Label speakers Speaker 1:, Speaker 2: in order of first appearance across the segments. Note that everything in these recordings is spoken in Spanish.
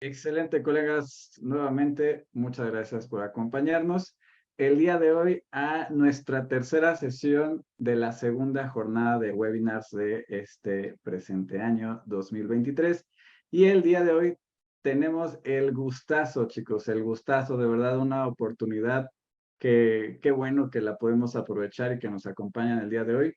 Speaker 1: Excelente, colegas. Nuevamente, muchas gracias por acompañarnos el día de hoy a nuestra tercera sesión de la segunda jornada de webinars de este presente año 2023. Y el día de hoy tenemos el gustazo, chicos, el gustazo, de verdad, una oportunidad que qué bueno que la podemos aprovechar y que nos acompañan el día de hoy.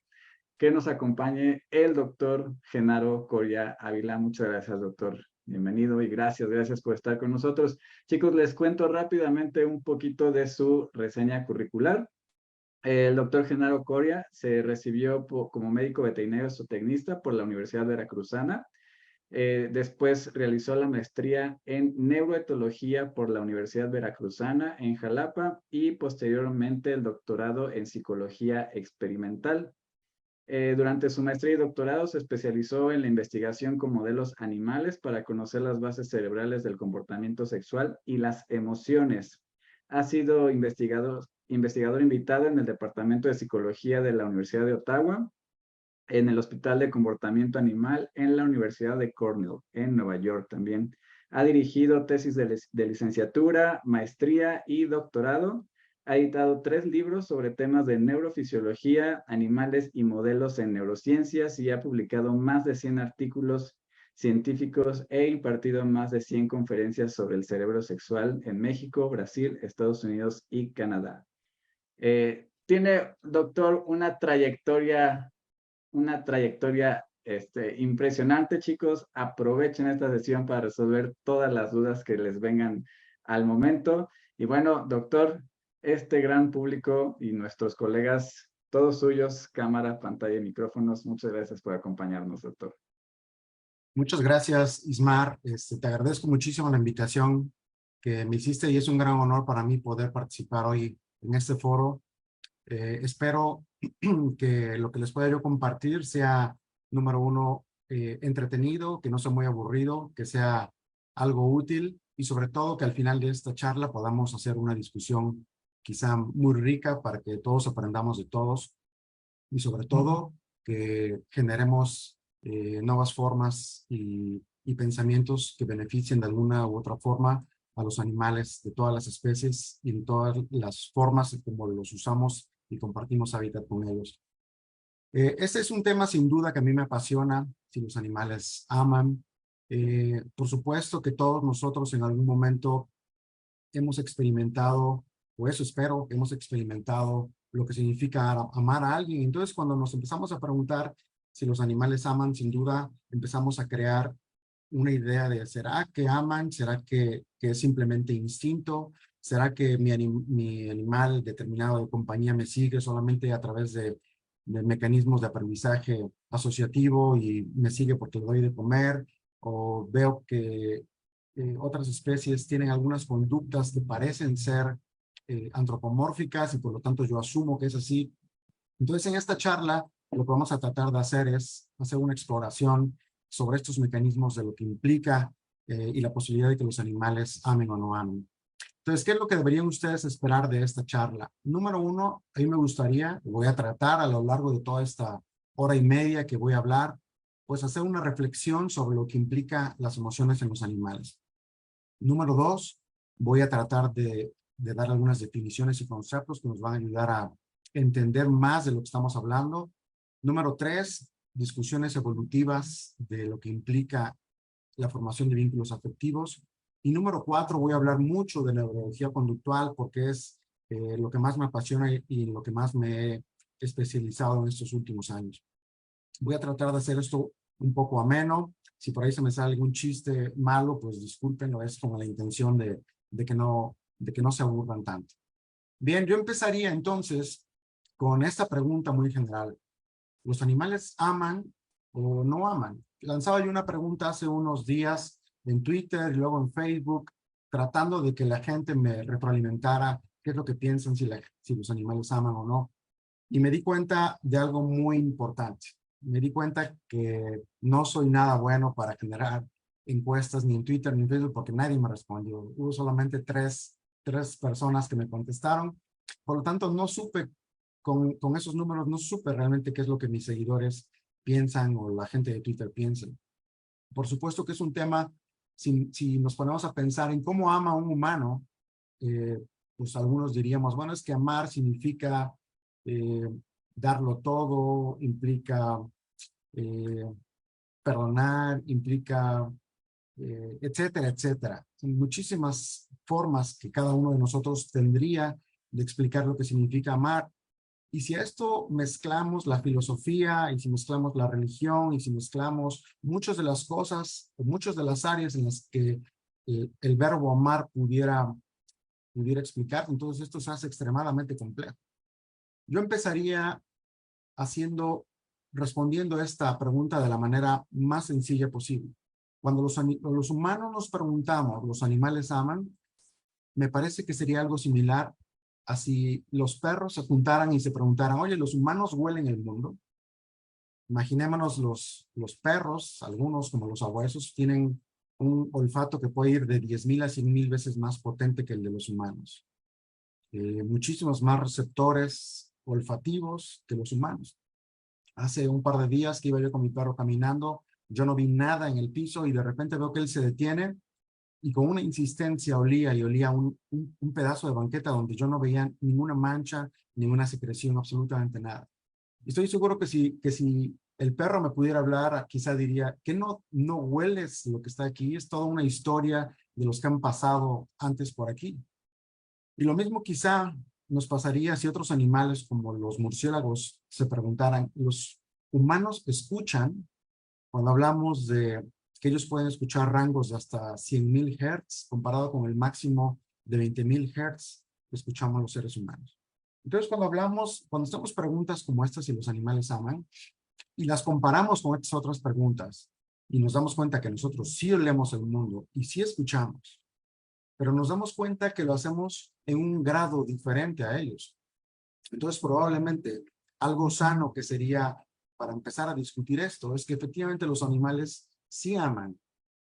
Speaker 1: Que nos acompañe el doctor Genaro Coria Ávila. Muchas gracias, doctor. Bienvenido y gracias por estar con nosotros. Chicos, les cuento rápidamente un poquito de su reseña curricular. El doctor Genaro Coria se recibió como médico veterinario zootecnista por la Universidad Veracruzana. Después realizó la maestría en neuroetología por la Universidad Veracruzana en Jalapa y posteriormente el doctorado en psicología experimental. Durante su maestría y doctorado se especializó en la investigación con modelos animales para conocer las bases cerebrales del comportamiento sexual y las emociones. Ha sido investigador invitado en el Departamento de Psicología de la Universidad de Ottawa, en el Hospital de Comportamiento Animal en la Universidad de Cornell, en Nueva York también. Ha dirigido tesis de licenciatura, maestría y doctorado. Ha editado 3 libros sobre temas de neurofisiología, animales y modelos en neurociencias y ha publicado más de 100 artículos científicos e impartido más de 100 conferencias sobre el cerebro sexual en México, Brasil, Estados Unidos y Canadá. Tiene, doctor, una trayectoria impresionante, chicos. Aprovechen esta sesión para resolver todas las dudas que les vengan al momento. Y bueno, doctor, este gran público y nuestros colegas, todos suyos, cámara, pantalla y micrófonos, muchas gracias por acompañarnos, doctor.
Speaker 2: Muchas gracias, Ismar. Te agradezco muchísimo la invitación que me hiciste y es un gran honor para mí poder participar hoy en este foro. Espero que lo que les pueda yo compartir sea, número uno, entretenido, que no sea muy aburrido, que sea algo útil y sobre todo que al final de esta charla podamos hacer una discusión quizá muy rica para que todos aprendamos de todos y sobre todo que generemos nuevas formas y pensamientos que beneficien de alguna u otra forma a los animales de todas las especies y en todas las formas como los usamos y compartimos hábitat con ellos. Este es un tema sin duda que a mí me apasiona, si los animales aman. Por supuesto que todos nosotros en algún momento hemos experimentado, o eso espero, hemos experimentado lo que significa amar a alguien. Entonces, cuando nos empezamos a preguntar si los animales aman, sin duda empezamos a crear una idea de ¿será que aman? ¿Será que es simplemente instinto? ¿Será que mi animal determinado de compañía me sigue solamente a través de mecanismos de aprendizaje asociativo y me sigue porque le doy de comer? ¿O veo que otras especies tienen algunas conductas que parecen ser antropomórficas y por lo tanto yo asumo que es así? Entonces, en esta charla lo que vamos a tratar de hacer es hacer una exploración sobre estos mecanismos de lo que implica y la posibilidad de que los animales amen o no amen. Entonces, ¿qué es lo que deberían ustedes esperar de esta charla? Número uno, a mí me gustaría, voy a tratar a lo largo de toda esta hora y media que voy a hablar, pues hacer una reflexión sobre lo que implica las emociones en los animales. Número dos, voy a tratar de dar algunas definiciones y conceptos que nos van a ayudar a entender más de lo que estamos hablando. Número tres, discusiones evolutivas de lo que implica la formación de vínculos afectivos. Y número cuatro, voy a hablar mucho de neurología conductual porque es lo que más me apasiona y lo que más me he especializado en estos últimos años. Voy a tratar de hacer esto un poco ameno. Si por ahí se me sale algún chiste malo, pues discúlpenlo, es con la intención de que no se aburran tanto. Bien, yo empezaría entonces con esta pregunta muy general. ¿Los animales aman o no aman? Lanzaba yo una pregunta hace unos días en Twitter y luego en Facebook, tratando de que la gente me retroalimentara qué es lo que piensan si los animales aman o no. Y me di cuenta de algo muy importante. Me di cuenta que no soy nada bueno para generar encuestas ni en Twitter ni en Facebook porque nadie me respondió. Hubo solamente tres personas que me contestaron. Por lo tanto, no supe, con esos números, no supe realmente qué es lo que mis seguidores piensan o la gente de Twitter piensa. Por supuesto que es un tema si nos ponemos a pensar en cómo ama un humano, pues algunos diríamos, bueno, es que amar significa eh, darlo todo, implica eh, perdonar, implica, etcétera, etcétera. Son muchísimas formas que cada uno de nosotros tendría de explicar lo que significa amar. Y si a esto mezclamos la filosofía, y si mezclamos la religión, y si mezclamos muchas de las cosas, o muchas de las áreas en las que el verbo amar pudiera explicar, entonces esto se hace extremadamente complejo. Yo empezaría respondiendo a esta pregunta de la manera más sencilla posible. Cuando los humanos nos preguntamos, ¿los animales aman? Me parece que sería algo similar a si los perros se juntaran y se preguntaran, oye, ¿los humanos huelen el mundo? Imaginémonos los perros, algunos como los sabuesos, tienen un olfato que puede ir de 10,000 a 100,000 veces más potente que el de los humanos. Muchísimos más receptores olfativos que los humanos. Hace un par de días que iba yo con mi perro caminando, yo no vi nada en el piso y de repente veo que él se detiene y con una insistencia olía y olía un pedazo de banqueta donde yo no veía ninguna mancha, ninguna secreción, absolutamente nada. Y estoy seguro que si el perro me pudiera hablar, quizá diría que no hueles lo que está aquí, es toda una historia de los que han pasado antes por aquí. Y lo mismo quizá nos pasaría si otros animales como los murciélagos se preguntaran, ¿los humanos escuchan? Cuando hablamos de que ellos pueden escuchar rangos de hasta 100,000 Hz comparado con el máximo de 20,000 Hz que escuchamos los seres humanos. Entonces, cuando hacemos preguntas como estas si los animales aman y las comparamos con estas otras preguntas y nos damos cuenta que nosotros sí olemos el mundo y sí escuchamos, pero nos damos cuenta que lo hacemos en un grado diferente a ellos. Entonces, probablemente algo sano que sería para empezar a discutir esto es que efectivamente los animales sí aman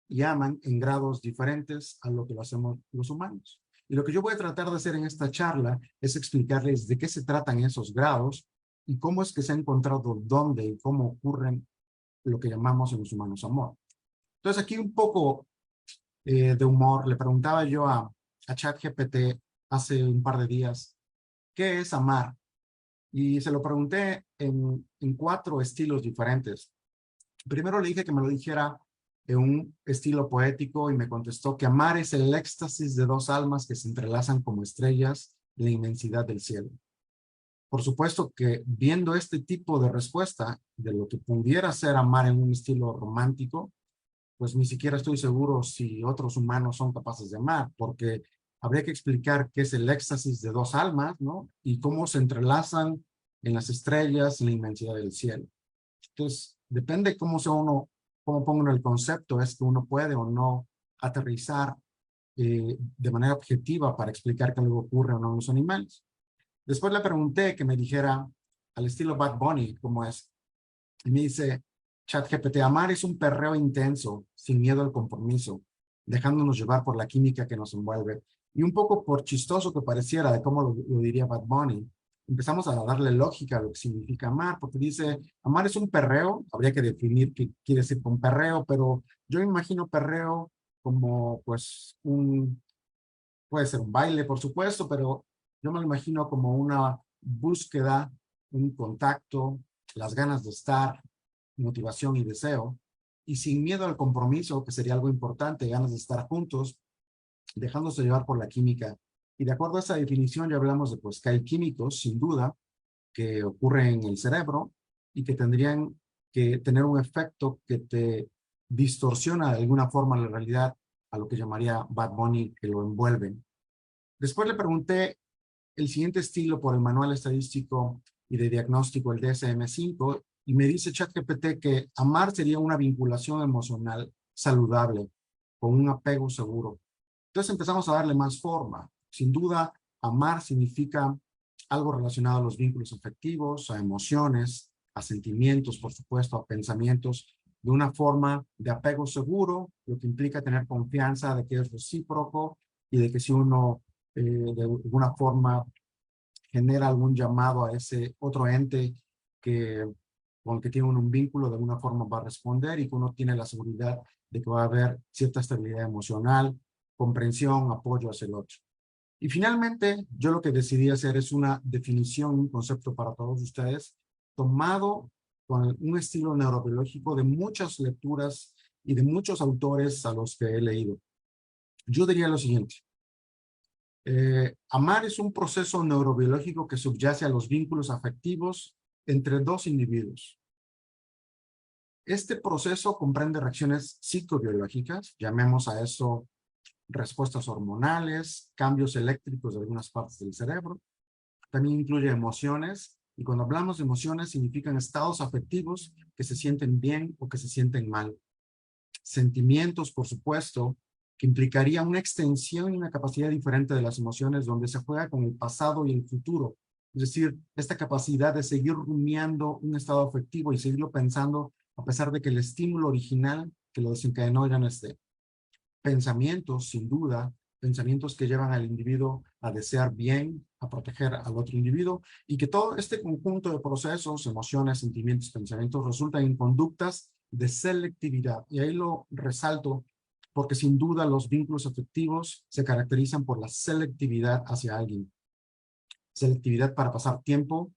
Speaker 2: y aman en grados diferentes a lo que lo hacemos los humanos. Y lo que yo voy a tratar de hacer en esta charla es explicarles de qué se tratan esos grados y cómo es que se ha encontrado dónde y cómo ocurren lo que llamamos en los humanos amor. Entonces, aquí un poco de humor. Le preguntaba yo a ChatGPT hace un par de días, ¿qué es amar? Y se lo pregunté en 4 estilos diferentes. Primero le dije que me lo dijera en un estilo poético y me contestó que amar es el éxtasis de 2 almas que se entrelazan como estrellas en la inmensidad del cielo. Por supuesto que viendo este tipo de respuesta de lo que pudiera ser amar en un estilo romántico, pues ni siquiera estoy seguro si otros humanos son capaces de amar, porque habría que explicar qué es el éxtasis de 2 almas, ¿no? Y cómo se entrelazan en las estrellas, en la inmensidad del cielo. Entonces, depende cómo ponga uno el concepto, es que uno puede o no aterrizar de manera objetiva para explicar que algo ocurre o no en los animales. Después le pregunté que me dijera al estilo Bad Bunny cómo es. Y me dice, ChatGPT, amar es un perreo intenso, sin miedo al compromiso, dejándonos llevar por la química que nos envuelve. Y un poco por chistoso que pareciera de cómo lo diría Bad Bunny, empezamos a darle lógica a lo que significa amar, porque dice, amar es un perreo, habría que definir qué quiere decir con perreo, pero yo imagino perreo como pues puede ser un baile, por supuesto, pero yo me lo imagino como una búsqueda, un contacto, las ganas de estar, motivación y deseo, y sin miedo al compromiso, que sería algo importante, ganas de estar juntos, dejándose llevar por la química. Y de acuerdo a esa definición ya hablamos de pues que hay químicos, sin duda, que ocurren en el cerebro y que tendrían que tener un efecto que te distorsiona de alguna forma la realidad a lo que llamaría Bad Bunny, que lo envuelven. Después le pregunté el siguiente estilo por el manual estadístico y de diagnóstico, el DSM-5, y me dice ChatGPT que amar sería una vinculación emocional saludable, con un apego seguro. Entonces empezamos a darle más forma. Sin duda, amar significa algo relacionado a los vínculos afectivos, a emociones, a sentimientos, por supuesto, a pensamientos, de una forma de apego seguro, lo que implica tener confianza de que es recíproco y de que si uno de alguna forma genera algún llamado a ese otro ente con el que tiene un vínculo, de alguna forma va a responder y que uno tiene la seguridad de que va a haber cierta estabilidad emocional, comprensión, apoyo hacia el otro. Y finalmente, yo lo que decidí hacer es una definición, un concepto para todos ustedes, tomado con un estilo neurobiológico de muchas lecturas y de muchos autores a los que he leído. Yo diría lo siguiente. Amar es un proceso neurobiológico que subyace a los vínculos afectivos entre dos individuos. Este proceso comprende reacciones psicobiológicas, llamemos a eso respuestas hormonales, cambios eléctricos de algunas partes del cerebro. También incluye emociones, y cuando hablamos de emociones significan estados afectivos que se sienten bien o que se sienten mal. Sentimientos, por supuesto, que implicaría una extensión y una capacidad diferente de las emociones donde se juega con el pasado y el futuro. Es decir, esta capacidad de seguir rumiando un estado afectivo y seguirlo pensando a pesar de que el estímulo original que lo desencadenó ya no esté. Pensamientos, sin duda, pensamientos que llevan al individuo a desear bien, a proteger al otro individuo, y que todo este conjunto de procesos, emociones, sentimientos, pensamientos, resultan en conductas de selectividad. Y ahí lo resalto porque sin duda los vínculos afectivos se caracterizan por la selectividad hacia alguien. Selectividad para pasar tiempo,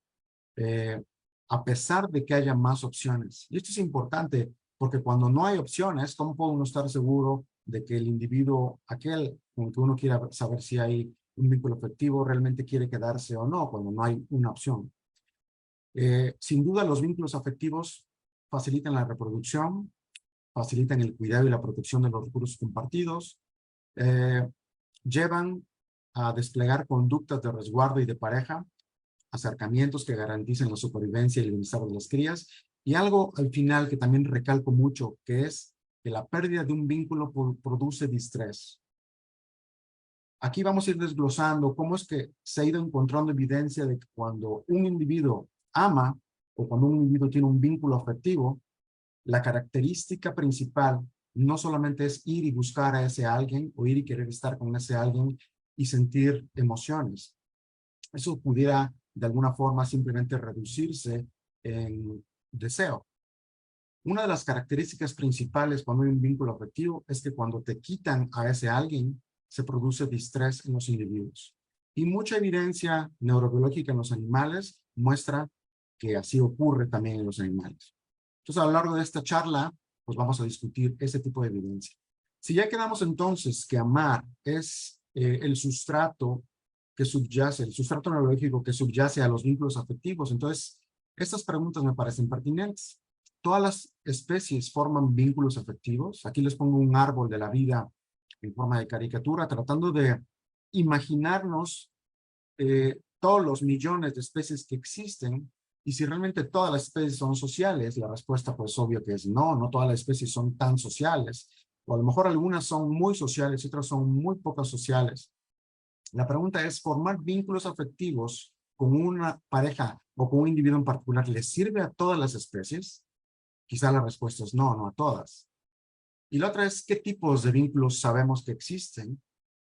Speaker 2: a pesar de que haya más opciones. Y esto es importante porque cuando no hay opciones, ¿cómo puede uno estar seguro de que el individuo, aquel con el que uno quiera saber si hay un vínculo afectivo, realmente quiere quedarse o no, cuando no hay una opción? Sin duda, los vínculos afectivos facilitan la reproducción, facilitan el cuidado y la protección de los recursos compartidos, llevan a desplegar conductas de resguardo y de pareja, acercamientos que garanticen la supervivencia y el bienestar de las crías, y algo al final que también recalco mucho, que es que la pérdida de un vínculo produce distrés. Aquí vamos a ir desglosando cómo es que se ha ido encontrando evidencia de que cuando un individuo ama o cuando un individuo tiene un vínculo afectivo, la característica principal no solamente es ir y buscar a ese alguien o ir y querer estar con ese alguien y sentir emociones. Eso pudiera de alguna forma simplemente reducirse en deseo. Una de las características principales cuando hay un vínculo afectivo es que cuando te quitan a ese alguien, se produce distrés en los individuos. Y mucha evidencia neurobiológica en los animales muestra que así ocurre también en los animales. Entonces, a lo largo de esta charla, pues vamos a discutir ese tipo de evidencia. Si ya quedamos entonces que amar es el sustrato que subyace, el sustrato neurológico que subyace a los vínculos afectivos, entonces estas preguntas me parecen pertinentes. ¿Todas las especies forman vínculos afectivos? Aquí les pongo un árbol de la vida en forma de caricatura, tratando de imaginarnos todos los millones de especies que existen y si realmente todas las especies son sociales. La respuesta pues obvio que es no, no todas las especies son tan sociales, o a lo mejor algunas son muy sociales y otras son muy pocas sociales. La pregunta es, ¿formar vínculos afectivos con una pareja o con un individuo en particular le sirve a todas las especies? Quizá la respuesta es no, no a todas. Y la otra es, ¿qué tipos de vínculos sabemos que existen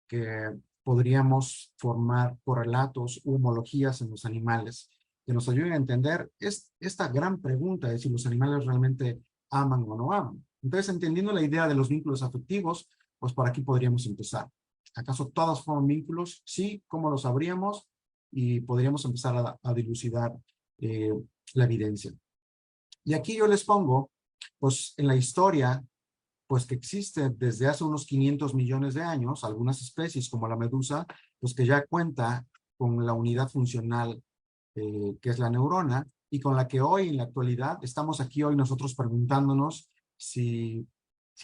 Speaker 2: que podríamos formar correlatos u homologías en los animales que nos ayuden a entender esta gran pregunta de si los animales realmente aman o no aman? Entonces, entendiendo la idea de los vínculos afectivos, pues por aquí podríamos empezar. ¿Acaso todas forman vínculos? Sí, ¿cómo lo sabríamos? Y podríamos empezar a dilucidar la evidencia. Y aquí yo les pongo, pues en la historia, pues que existe desde hace unos 500 millones de años, algunas especies como la medusa, pues que ya cuenta con la unidad funcional que es la neurona, y con la que hoy en la actualidad estamos aquí hoy nosotros preguntándonos si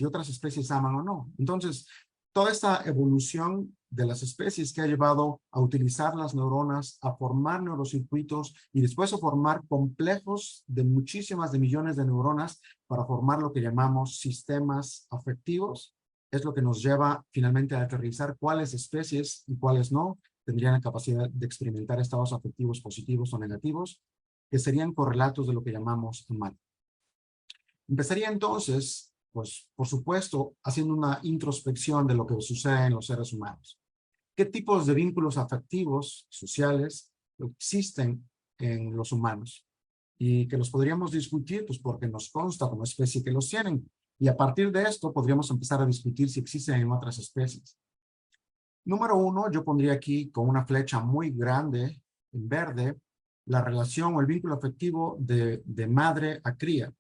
Speaker 2: otras especies aman o no. Entonces, toda esta evolución de las especies que ha llevado a utilizar las neuronas, a formar neurocircuitos y después a formar complejos de muchísimas de millones de neuronas para formar lo que llamamos sistemas afectivos, es lo que nos lleva finalmente a aterrizar cuáles especies y cuáles no tendrían la capacidad de experimentar estados afectivos positivos o negativos, que serían correlatos de lo que llamamos amar. Empezaría entonces, pues, por supuesto, haciendo una introspección de lo que sucede en los seres humanos. ¿Qué tipos de vínculos afectivos, sociales, existen en los humanos? Y que los podríamos discutir, pues, porque nos consta como especie que los tienen. Y a partir de esto podríamos empezar a discutir si existen en otras especies. Número uno, yo pondría aquí con una flecha muy grande en verde la relación o el vínculo afectivo de madre a cría.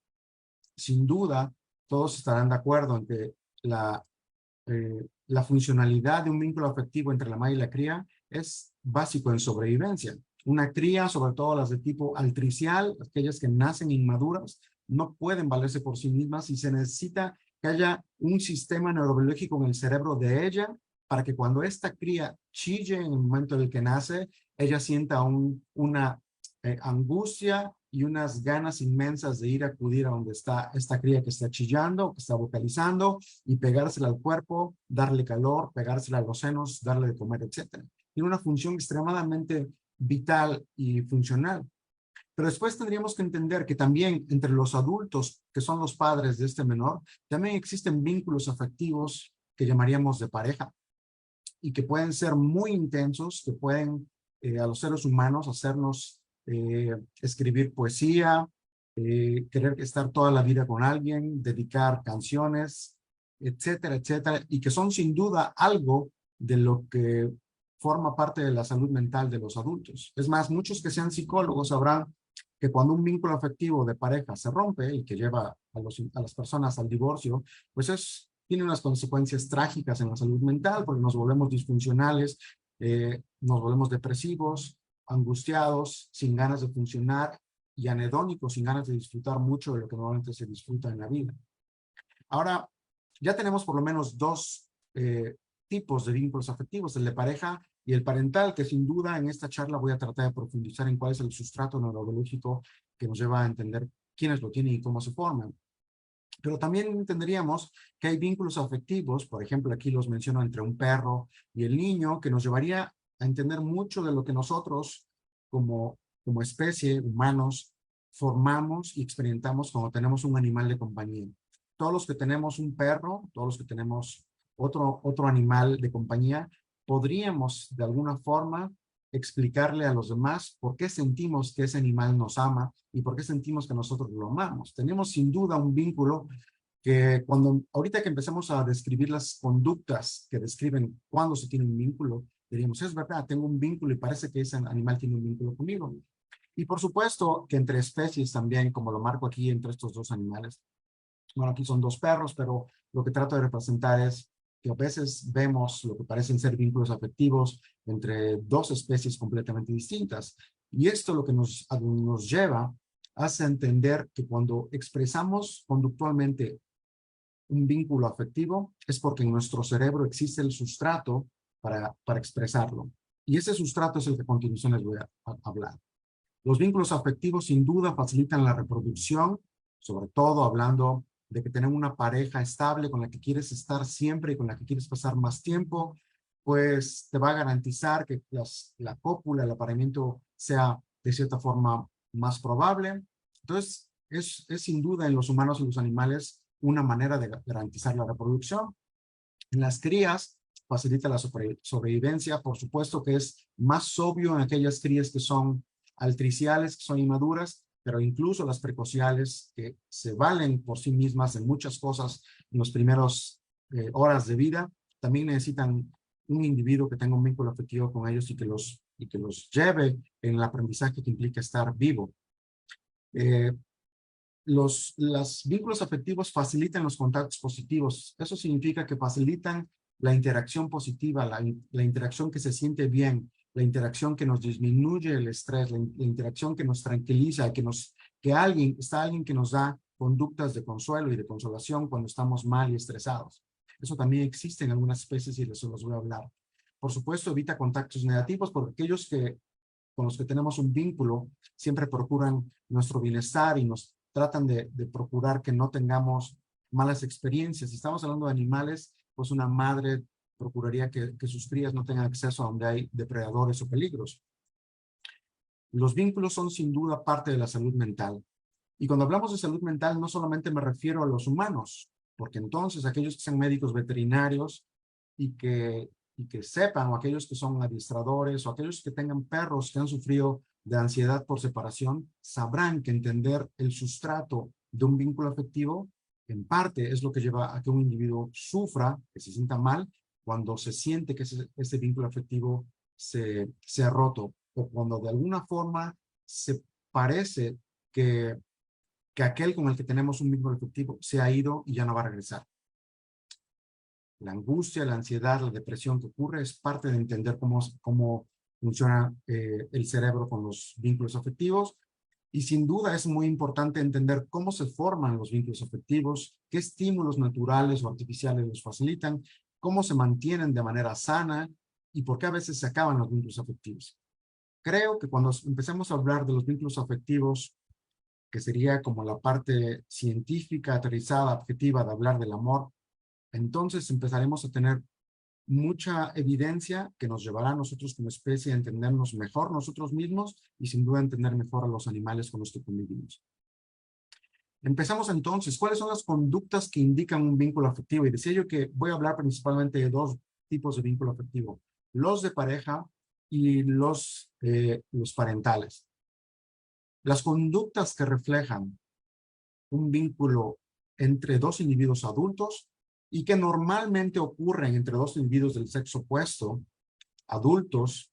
Speaker 2: Sin duda, todos estarán de acuerdo en que la funcionalidad de un vínculo afectivo entre la madre y la cría es básico en sobrevivencia. Una cría, sobre todo las de tipo altricial, aquellas que nacen inmaduras, no pueden valerse por sí mismas y se necesita que haya un sistema neurobiológico en el cerebro de ella para que cuando esta cría chille en el momento en el que nace, ella sienta una angustia y unas ganas inmensas de ir a acudir a donde está esta cría que está chillando, que está vocalizando, y pegársela al cuerpo, darle calor, pegársela a los senos, darle de comer, etc. Tiene una función extremadamente vital y funcional. Pero después tendríamos que entender que también entre los adultos, que son los padres de este menor, también existen vínculos afectivos que llamaríamos de pareja y que pueden ser muy intensos, que pueden a los seres humanos hacernos escribir poesía, querer estar toda la vida con alguien, dedicar canciones, etcétera, etcétera, y que son sin duda algo de lo que forma parte de la salud mental de los adultos. Es más, muchos que sean psicólogos sabrán que cuando un vínculo afectivo de pareja se rompe y que lleva a las personas al divorcio, pues tiene unas consecuencias trágicas en la salud mental porque nos volvemos disfuncionales, nos volvemos depresivos, angustiados, sin ganas de funcionar y anhedónicos, sin ganas de disfrutar mucho de lo que normalmente se disfruta en la vida. Ahora, ya tenemos por lo menos dos tipos de vínculos afectivos, el de pareja y el parental, que sin duda en esta charla voy a tratar de profundizar en cuál es el sustrato neurobiológico que nos lleva a entender quiénes lo tienen y cómo se forman. Pero también entenderíamos que hay vínculos afectivos, por ejemplo, aquí los menciono entre un perro y el niño, que nos llevaría a entender mucho de lo que nosotros como especie, humanos, formamos y experimentamos cuando tenemos un animal de compañía. Todos los que tenemos un perro, todos los que tenemos otro animal de compañía, podríamos de alguna forma explicarle a los demás por qué sentimos que ese animal nos ama y por qué sentimos que nosotros lo amamos. Tenemos sin duda un vínculo que ahorita que empecemos a describir las conductas que describen cuando se tiene un vínculo, diríamos, es verdad, tengo un vínculo y parece que ese animal tiene un vínculo conmigo. Y por supuesto que entre especies también, como lo marco aquí entre estos dos animales. Bueno, aquí son dos perros, pero lo que trato de representar es que a veces vemos lo que parecen ser vínculos afectivos entre dos especies completamente distintas. Y esto lo que nos lleva a entender que cuando expresamos conductualmente un vínculo afectivo es porque en nuestro cerebro existe el sustrato para expresarlo. Y ese sustrato es el que a continuación les voy a hablar. Los vínculos afectivos sin duda facilitan la reproducción, sobre todo hablando de que tener una pareja estable con la que quieres estar siempre y con la que quieres pasar más tiempo, pues te va a garantizar que la cópula, el apareamiento sea de cierta forma más probable. Entonces, es sin duda en los humanos y los animales una manera de garantizar la reproducción. En las crías facilita la sobrevivencia, por supuesto que es más obvio en aquellas crías que son altriciales, que son inmaduras, pero incluso las precociales que se valen por sí mismas en muchas cosas en los primeros horas de vida, también necesitan un individuo que tenga un vínculo afectivo con ellos y que los lleve en el aprendizaje que implica estar vivo. Los vínculos afectivos facilitan los contactos positivos. Eso significa que facilitan la interacción positiva, la interacción que se siente bien, la interacción que nos disminuye el estrés, la interacción que nos tranquiliza, que alguien que nos da conductas de consuelo y de consolación cuando estamos mal y estresados. Eso también existe en algunas especies y de eso los voy a hablar. Por supuesto, evita contactos negativos porque aquellos con los que tenemos un vínculo siempre procuran nuestro bienestar y nos tratan de procurar que no tengamos malas experiencias. Si estamos hablando de animales, pues una madre procuraría que sus crías no tengan acceso a donde hay depredadores o peligros. Los vínculos son sin duda parte de la salud mental. Y cuando hablamos de salud mental, no solamente me refiero a los humanos, porque entonces aquellos que sean médicos veterinarios y que sepan, o aquellos que son adiestradores, o aquellos que tengan perros que han sufrido de ansiedad por separación, sabrán que entender el sustrato de un vínculo afectivo en parte es lo que lleva a que un individuo sufra, que se sienta mal, cuando se siente que ese vínculo afectivo se ha roto, o cuando de alguna forma se parece que aquel con el que tenemos un vínculo afectivo se ha ido y ya no va a regresar. La angustia, la ansiedad, la depresión que ocurre es parte de entender cómo funciona el cerebro con los vínculos afectivos. Y sin duda es muy importante entender cómo se forman los vínculos afectivos, qué estímulos naturales o artificiales los facilitan, cómo se mantienen de manera sana y por qué a veces se acaban los vínculos afectivos. Creo que cuando empecemos a hablar de los vínculos afectivos, que sería como la parte científica, aterrizada, objetiva de hablar del amor, entonces empezaremos a tener mucha evidencia que nos llevará a nosotros como especie a entendernos mejor nosotros mismos y sin duda a entender mejor a los animales con los que convivimos. Empezamos entonces. ¿Cuáles son las conductas que indican un vínculo afectivo? Y decía yo que voy a hablar principalmente de dos tipos de vínculo afectivo. Los de pareja y los parentales. Las conductas que reflejan un vínculo entre dos individuos adultos y que normalmente ocurren entre dos individuos del sexo opuesto, adultos,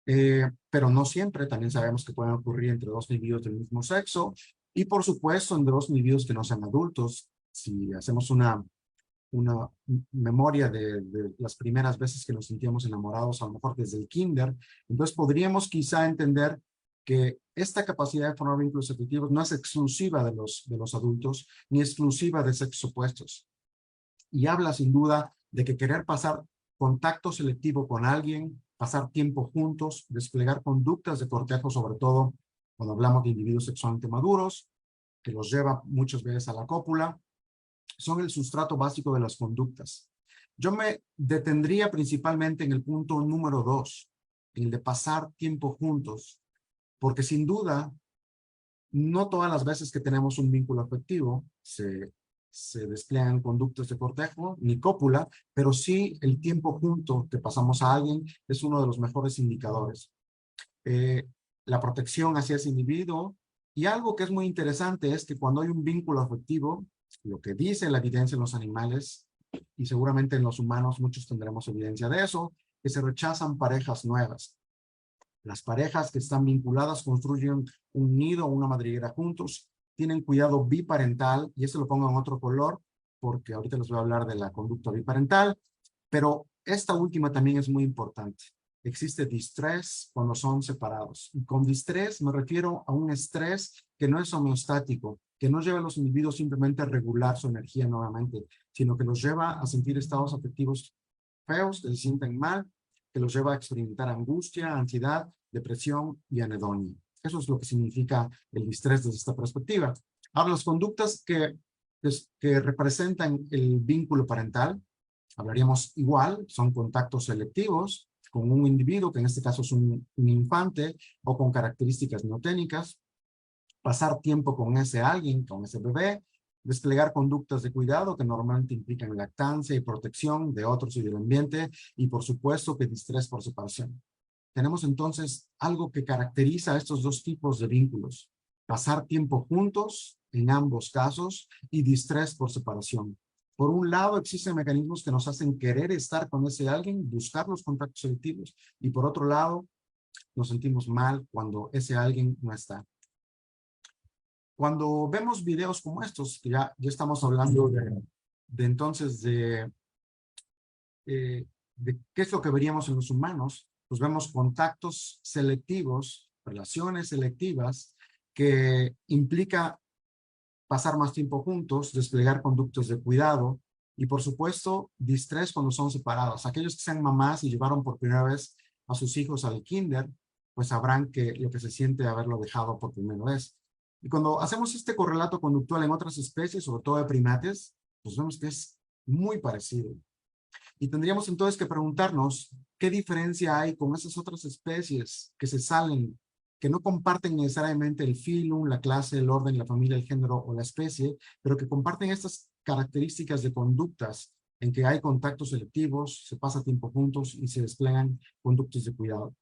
Speaker 2: pero no siempre, también sabemos que pueden ocurrir entre dos individuos del mismo sexo, y por supuesto entre dos individuos que no sean adultos. Si hacemos una memoria de las primeras veces que nos sentíamos enamorados, a lo mejor desde el kinder, entonces podríamos quizá entender que esta capacidad de formar vínculos afectivos no es exclusiva de los adultos, ni exclusiva de sexos opuestos. Y habla sin duda de que querer pasar contacto selectivo con alguien, pasar tiempo juntos, desplegar conductas de cortejo, sobre todo cuando hablamos de individuos sexualmente maduros, que los lleva muchas veces a la cópula, son el sustrato básico de las conductas. Yo me detendría principalmente en el punto número 2, el de pasar tiempo juntos, porque sin duda, no todas las veces que tenemos un vínculo afectivo se despliegan conductas de cortejo ni cópula, pero sí el tiempo junto que pasamos a alguien es uno de los mejores indicadores. La protección hacia ese individuo, y algo que es muy interesante es que cuando hay un vínculo afectivo, lo que dice la evidencia en los animales, y seguramente en los humanos muchos tendremos evidencia de eso, que se rechazan parejas nuevas. Las parejas que están vinculadas construyen un nido o una madriguera juntos, tienen cuidado biparental, y eso lo pongo en otro color, porque ahorita les voy a hablar de la conducta biparental, pero esta última también es muy importante. Existe distrés cuando son separados. Y con distrés me refiero a un estrés que no es homeostático, que no lleva a los individuos simplemente a regular su energía nuevamente, sino que los lleva a sentir estados afectivos feos, que se sienten mal, que los lleva a experimentar angustia, ansiedad, depresión y anedonia. Eso es lo que significa el distrés desde esta perspectiva. Ahora, las conductas que representan el vínculo parental, hablaríamos igual, son contactos selectivos con un individuo, que en este caso es un infante, o con características neoténicas, pasar tiempo con ese alguien, con ese bebé, desplegar conductas de cuidado que normalmente implican lactancia y protección de otros y del ambiente, y por supuesto que distrés por separación. Tenemos entonces algo que caracteriza a estos dos tipos de vínculos: pasar tiempo juntos en ambos casos y distrés por separación. Por un lado, existen mecanismos que nos hacen querer estar con ese alguien, buscar los contactos selectivos, y por otro lado, nos sentimos mal cuando ese alguien no está. Cuando vemos videos como estos, que ya estamos hablando entonces de qué es lo que veríamos en los humanos, pues vemos contactos selectivos, relaciones selectivas, que implica pasar más tiempo juntos, desplegar conductos de cuidado y, por supuesto, distrés cuando son separados. Aquellos que sean mamás y llevaron por primera vez a sus hijos al kinder, pues sabrán que lo que se siente haberlo dejado por primera vez. Y cuando hacemos este correlato conductual en otras especies, sobre todo de primates, pues vemos que es muy parecido. Y tendríamos entonces que preguntarnos qué diferencia hay con esas otras especies que se salen, que no comparten necesariamente el filum, la clase, el orden, la familia, el género o la especie, pero que comparten estas características de conductas en que hay contactos selectivos, se pasa tiempo juntos y se desplegan conductos de cuidado.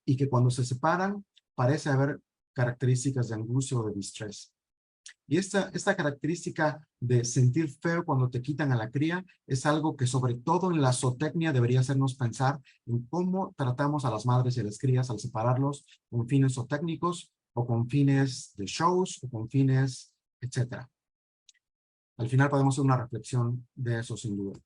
Speaker 2: Y que cuando se separan, parece haber características de angustia o de distrés. Y esta característica de sentir feo cuando te quitan a la cría es algo que sobre todo en la zootecnia debería hacernos pensar en cómo tratamos a las madres y a las crías al separarlos con fines zootécnicos o con fines de shows o con fines, etcétera. Al final podemos hacer una reflexión de eso sin duda.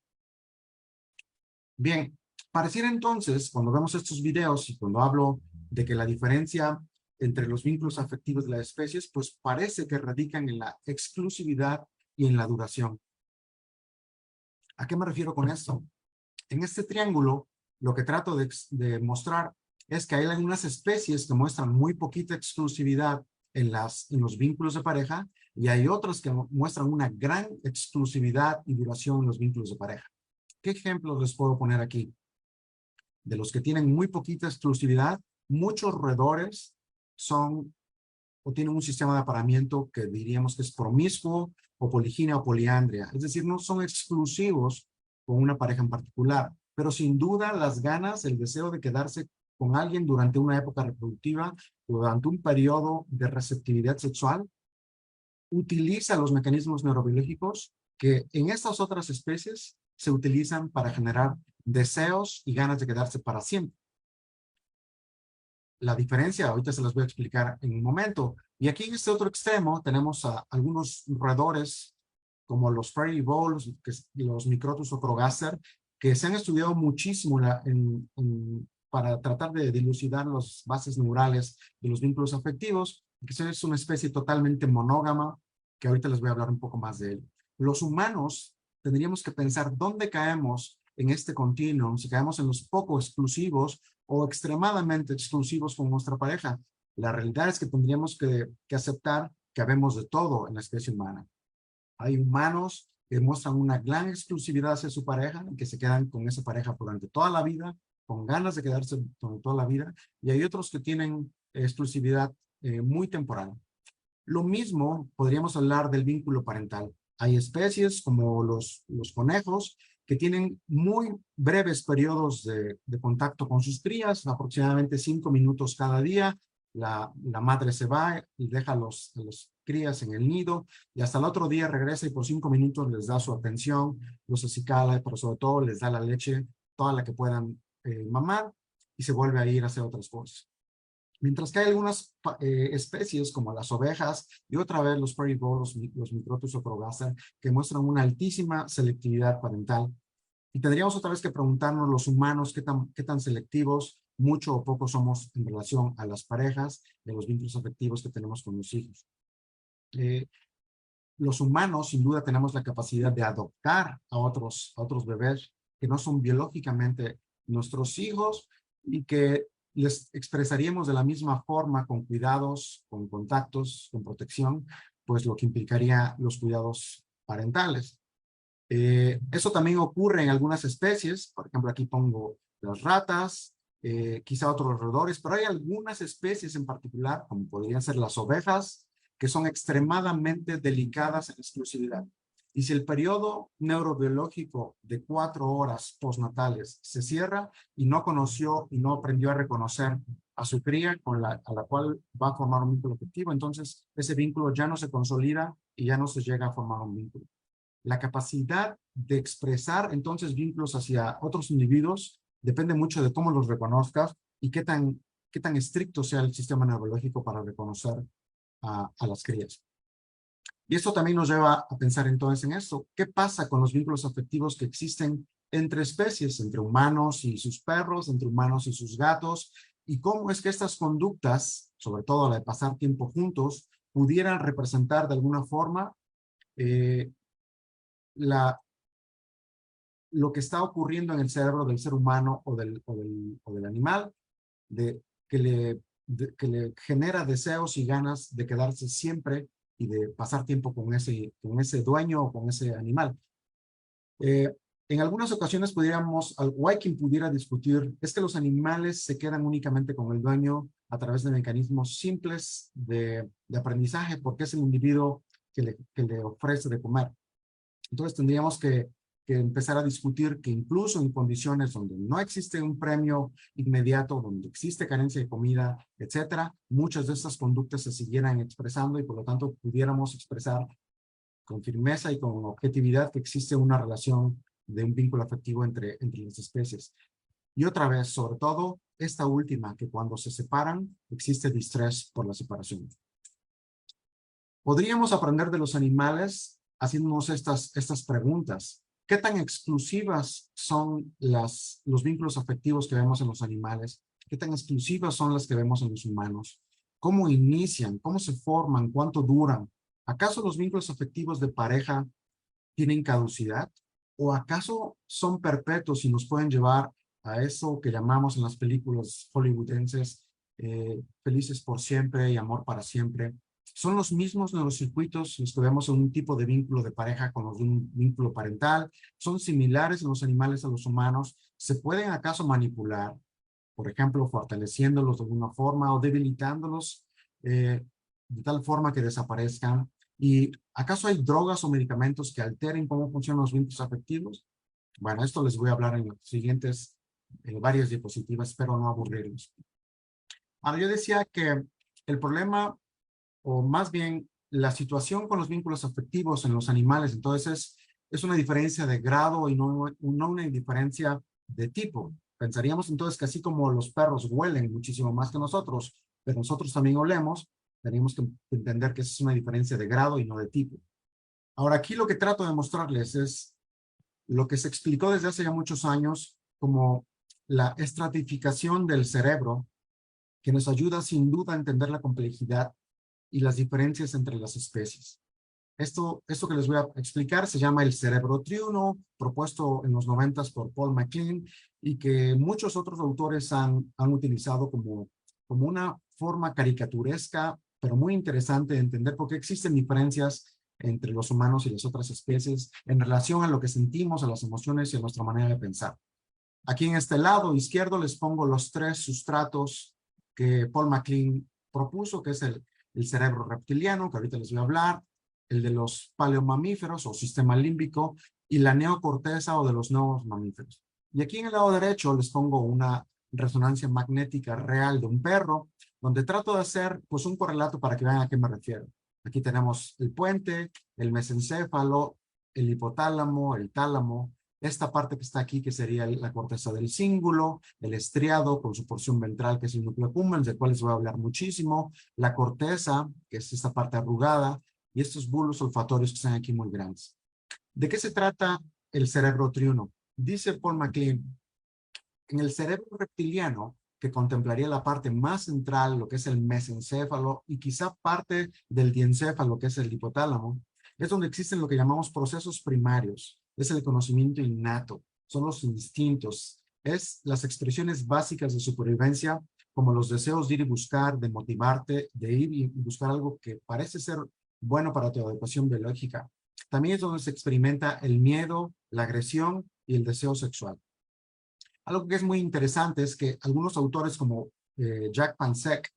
Speaker 2: Bien, pareciera entonces, cuando vemos estos videos y cuando hablo de que la diferencia entre los vínculos afectivos de las especies, pues parece que radican en la exclusividad y en la duración. ¿A qué me refiero con esto? En este triángulo, lo que trato de mostrar es que hay algunas especies que muestran muy poquita exclusividad en los vínculos de pareja y hay otras que muestran una gran exclusividad y duración en los vínculos de pareja. ¿Qué ejemplos les puedo poner aquí? De los que tienen muy poquita exclusividad, muchos roedores son o tienen un sistema de apareamiento que diríamos que es promiscuo o poliginia o poliandria. Es decir, no son exclusivos con una pareja en particular, pero sin duda las ganas, el deseo de quedarse con alguien durante una época reproductiva, durante un periodo de receptividad sexual, utiliza los mecanismos neurobiológicos que en estas otras especies se utilizan para generar deseos y ganas de quedarse para siempre. La diferencia, ahorita se las voy a explicar en un momento. Y aquí en este otro extremo tenemos a algunos roedores como los prairie voles, los Microtus ocrogaster, que se han estudiado muchísimo para tratar de dilucidar las bases neurales de los vínculos afectivos, que es una especie totalmente monógama, que ahorita les voy a hablar un poco más de él. Los humanos tendríamos que pensar dónde caemos en este continuum, si caemos en los poco exclusivos o extremadamente exclusivos con nuestra pareja. La realidad es que tendríamos que aceptar que habemos de todo en la especie humana. Hay humanos que muestran una gran exclusividad hacia su pareja y que se quedan con esa pareja durante toda la vida, con ganas de quedarse durante toda la vida, y hay otros que tienen exclusividad muy temporal. Lo mismo podríamos hablar del vínculo parental. Hay especies como los conejos que tienen muy breves periodos de contacto con sus crías, aproximadamente 5 minutos cada día. La madre se va y deja a los crías en el nido y hasta el otro día regresa y por 5 minutos les da su atención, los acicala, pero sobre todo les da la leche, toda la que puedan mamar y se vuelve a ir a hacer otras cosas. Mientras que hay algunas especies como las ovejas y otra vez los prairie voles, los Microtus ocrogaster, que muestran una altísima selectividad parental. Y tendríamos otra vez que preguntarnos los humanos qué tan selectivos, mucho o poco somos en relación a las parejas y a los vínculos afectivos que tenemos con los hijos. Los humanos sin duda tenemos la capacidad de adoptar a otros bebés que no son biológicamente nuestros hijos y que les expresaríamos de la misma forma con cuidados, con contactos, con protección, pues lo que implicaría los cuidados parentales. Eso también ocurre en algunas especies, por ejemplo aquí pongo las ratas, quizá otros roedores, pero hay algunas especies en particular, como podrían ser las ovejas, que son extremadamente delicadas en exclusividad. Y si el periodo neurobiológico de 4 horas postnatales se cierra y no conoció y no aprendió a reconocer a su cría a la cual va a formar un vínculo afectivo, entonces ese vínculo ya no se consolida y ya no se llega a formar un vínculo. La capacidad de expresar entonces vínculos hacia otros individuos depende mucho de cómo los reconozcas y qué tan estricto sea el sistema neurológico para reconocer a las crías. Y esto también nos lleva a pensar entonces en esto. ¿Qué pasa con los vínculos afectivos que existen entre especies, entre humanos y sus perros, entre humanos y sus gatos? Y cómo es que estas conductas, sobre todo la de pasar tiempo juntos, pudieran representar de alguna forma lo que está ocurriendo en el cerebro del ser humano o del animal, que le genera deseos y ganas de quedarse siempre y de pasar tiempo con ese dueño o con ese animal. En algunas ocasiones o hay quien pudiera discutir, es que los animales se quedan únicamente con el dueño a través de mecanismos simples de aprendizaje, porque es el individuo que le ofrece de comer. Entonces tendríamos que que empezar a discutir que incluso en condiciones donde no existe un premio inmediato, donde existe carencia de comida, etcétera, muchas de estas conductas se siguieran expresando y por lo tanto pudiéramos expresar con firmeza y con objetividad que existe una relación de un vínculo afectivo entre las especies. Y otra vez, sobre todo, esta última, que cuando se separan, existe distrés por la separación. Podríamos aprender de los animales haciéndonos estas preguntas. ¿Qué tan exclusivas son los vínculos afectivos que vemos en los animales? ¿Qué tan exclusivas son las que vemos en los humanos? ¿Cómo inician? ¿Cómo se forman? ¿Cuánto duran? ¿Acaso los vínculos afectivos de pareja tienen caducidad? ¿O acaso son perpetuos y nos pueden llevar a eso que llamamos en las películas hollywoodenses felices por siempre y amor para siempre? ¿Son los mismos neurocircuitos los que vemos en un tipo de vínculo de pareja con los de un vínculo parental? ¿Son similares en los animales a los humanos? ¿Se pueden acaso manipular? Por ejemplo, fortaleciéndolos de alguna forma o debilitándolos de tal forma que desaparezcan. ¿Y acaso hay drogas o medicamentos que alteren cómo funcionan los vínculos afectivos? Bueno, esto les voy a hablar en las siguientes varias diapositivas, espero no aburrirlos. Ahora, yo decía que el problema, o más bien la situación con los vínculos afectivos en los animales, entonces es una diferencia de grado y no una diferencia de tipo. Pensaríamos entonces que así como los perros huelen muchísimo más que nosotros, pero nosotros también olemos, tenemos que entender que esa es una diferencia de grado y no de tipo. Ahora, aquí lo que trato de mostrarles es lo que se explicó desde hace ya muchos años como la estratificación del cerebro, que nos ayuda sin duda a entender la complejidad y las diferencias entre las especies. Esto que les voy a explicar se llama el cerebro triuno, propuesto en los 90s por Paul MacLean y que muchos otros autores han utilizado como una forma caricaturesca, pero muy interesante de entender por qué existen diferencias entre los humanos y las otras especies en relación a lo que sentimos, a las emociones y a nuestra manera de pensar. Aquí en este lado izquierdo les pongo los 3 sustratos que Paul MacLean propuso, que es el cerebro reptiliano, que ahorita les voy a hablar, el de los paleomamíferos o sistema límbico y la neocorteza o de los nuevos mamíferos. Y aquí en el lado derecho les pongo una resonancia magnética real de un perro, donde trato de hacer pues un correlato para que vean a qué me refiero. Aquí tenemos el puente, el mesencéfalo, el hipotálamo, el tálamo, esta parte que está aquí que sería la corteza del cíngulo, el estriado con su porción ventral que es el núcleo accumbens, del cual les voy a hablar muchísimo, la corteza, que es esta parte arrugada, y estos bulbos olfatorios que están aquí muy grandes. ¿De qué se trata el cerebro triuno? Dice Paul MacLean, en el cerebro reptiliano, que contemplaría la parte más central, lo que es el mesencéfalo, y quizá parte del diencéfalo, que es el hipotálamo, es donde existen lo que llamamos procesos primarios. Es el conocimiento innato, son los instintos, es las expresiones básicas de supervivencia, como los deseos de ir y buscar, de motivarte, de ir y buscar algo que parece ser bueno para tu adecuación biológica. También es donde se experimenta el miedo, la agresión y el deseo sexual. Algo que es muy interesante es que algunos autores como Jack Pansek,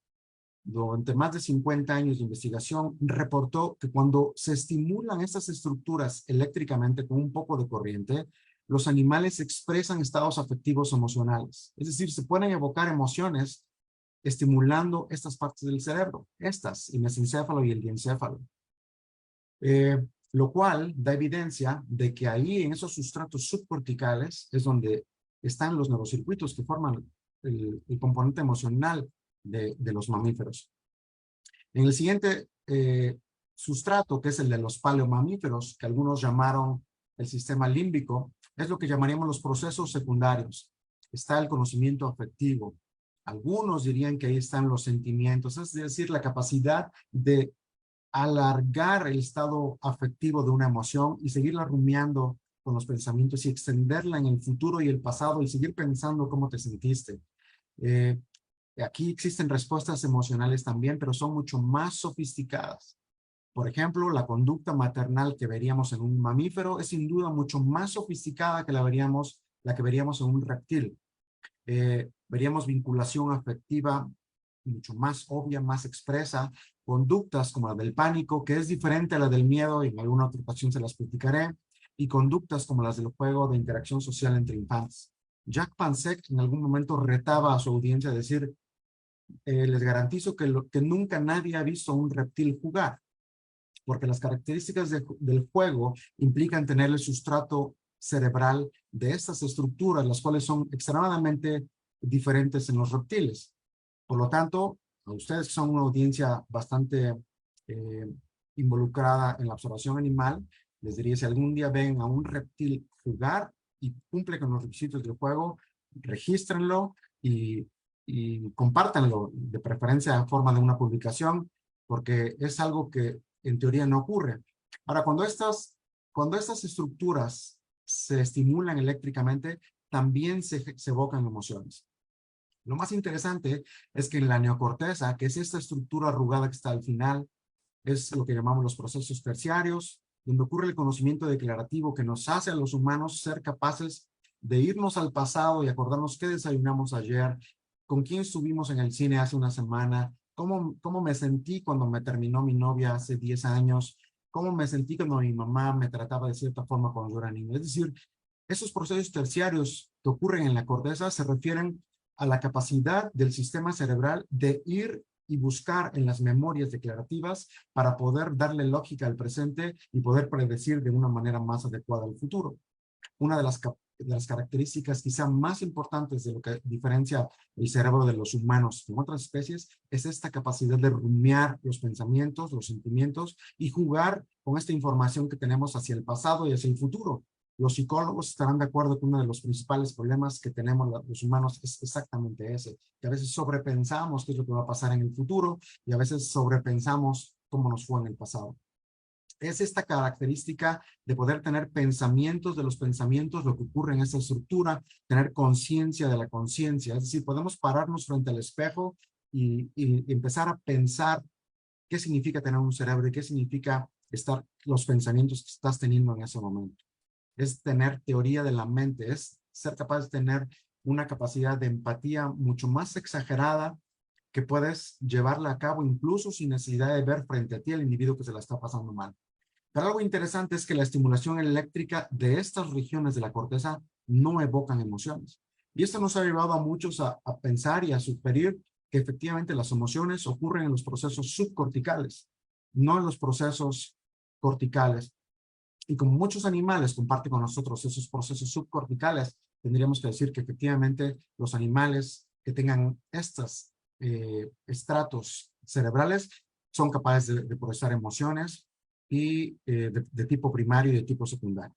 Speaker 2: durante más de 50 años de investigación, reportó que cuando se estimulan estas estructuras eléctricamente con un poco de corriente, los animales expresan estados afectivos emocionales. Es decir, se pueden evocar emociones estimulando estas partes del cerebro, el mesencéfalo y el diencéfalo. Lo cual da evidencia de que ahí en esos sustratos subcorticales es donde están los neurocircuitos que forman el componente emocional de los mamíferos. En el siguiente sustrato, que es el de los paleomamíferos, que algunos llamaron el sistema límbico, es lo que llamaríamos los procesos secundarios. Está el conocimiento afectivo. Algunos dirían que ahí están los sentimientos, es decir, la capacidad de alargar el estado afectivo de una emoción y seguirla rumiando con los pensamientos y extenderla en el futuro y el pasado y seguir pensando cómo te sentiste. Aquí existen respuestas emocionales también, pero son mucho más sofisticadas. Por ejemplo, la conducta maternal que veríamos en un mamífero es sin duda mucho más sofisticada que la que veríamos en un reptil. Veríamos vinculación afectiva mucho más obvia, más expresa, conductas como la del pánico, que es diferente a la del miedo y en alguna otra ocasión se las platicaré. y conductas como las del juego de interacción social entre infantes. Jack Pansek en algún momento retaba a su audiencia a decir, les garantizo que nunca nadie ha visto a un reptil jugar, porque las características del juego implican tener el sustrato cerebral de estas estructuras, las cuales son extremadamente diferentes en los reptiles. Por lo tanto, a ustedes que son una audiencia bastante involucrada en la observación animal, les diría, si algún día ven a un reptil jugar y cumple con los requisitos del juego, regístrenlo y compártanlo, de preferencia en forma de una publicación, porque es algo que en teoría no ocurre. Ahora, cuando estas estructuras se estimulan eléctricamente, también se evocan emociones. Lo más interesante es que en la neocorteza, que es esta estructura arrugada que está al final, es lo que llamamos los procesos terciarios, donde ocurre el conocimiento declarativo que nos hace a los humanos ser capaces de irnos al pasado y acordarnos qué desayunamos ayer, con quién estuvimos en el cine hace una semana, cómo me sentí cuando me terminó mi novia hace 10 años, cómo me sentí cuando mi mamá me trataba de cierta forma cuando yo era niño. Es decir, esos procesos terciarios que ocurren en la corteza se refieren a la capacidad del sistema cerebral de ir y buscar en las memorias declarativas para poder darle lógica al presente y poder predecir de una manera más adecuada el futuro. Una de las características quizá más importantes de lo que diferencia el cerebro de los humanos con otras especies es esta capacidad de rumiar los pensamientos, los sentimientos y jugar con esta información que tenemos hacia el pasado y hacia el futuro. Los psicólogos estarán de acuerdo que uno de los principales problemas que tenemos los humanos es exactamente ese, que a veces sobrepensamos qué es lo que va a pasar en el futuro y a veces sobrepensamos cómo nos fue en el pasado. Es esta característica de poder tener pensamientos de los pensamientos, lo que ocurre en esta estructura, tener conciencia de la conciencia, es decir, podemos pararnos frente al espejo y empezar a pensar qué significa tener un cerebro y qué significa los pensamientos que estás teniendo en ese momento. Es tener teoría de la mente, es ser capaz de tener una capacidad de empatía mucho más exagerada que puedes llevarla a cabo incluso sin necesidad de ver frente a ti al individuo que se la está pasando mal. Pero algo interesante es que la estimulación eléctrica de estas regiones de la corteza no evocan emociones. Y esto nos ha llevado a muchos a pensar y a sugerir que efectivamente las emociones ocurren en los procesos subcorticales, no en los procesos corticales. Y como muchos animales comparten con nosotros esos procesos subcorticales, tendríamos que decir que efectivamente los animales que tengan estos estratos cerebrales son capaces de procesar emociones y de tipo primario y de tipo secundario.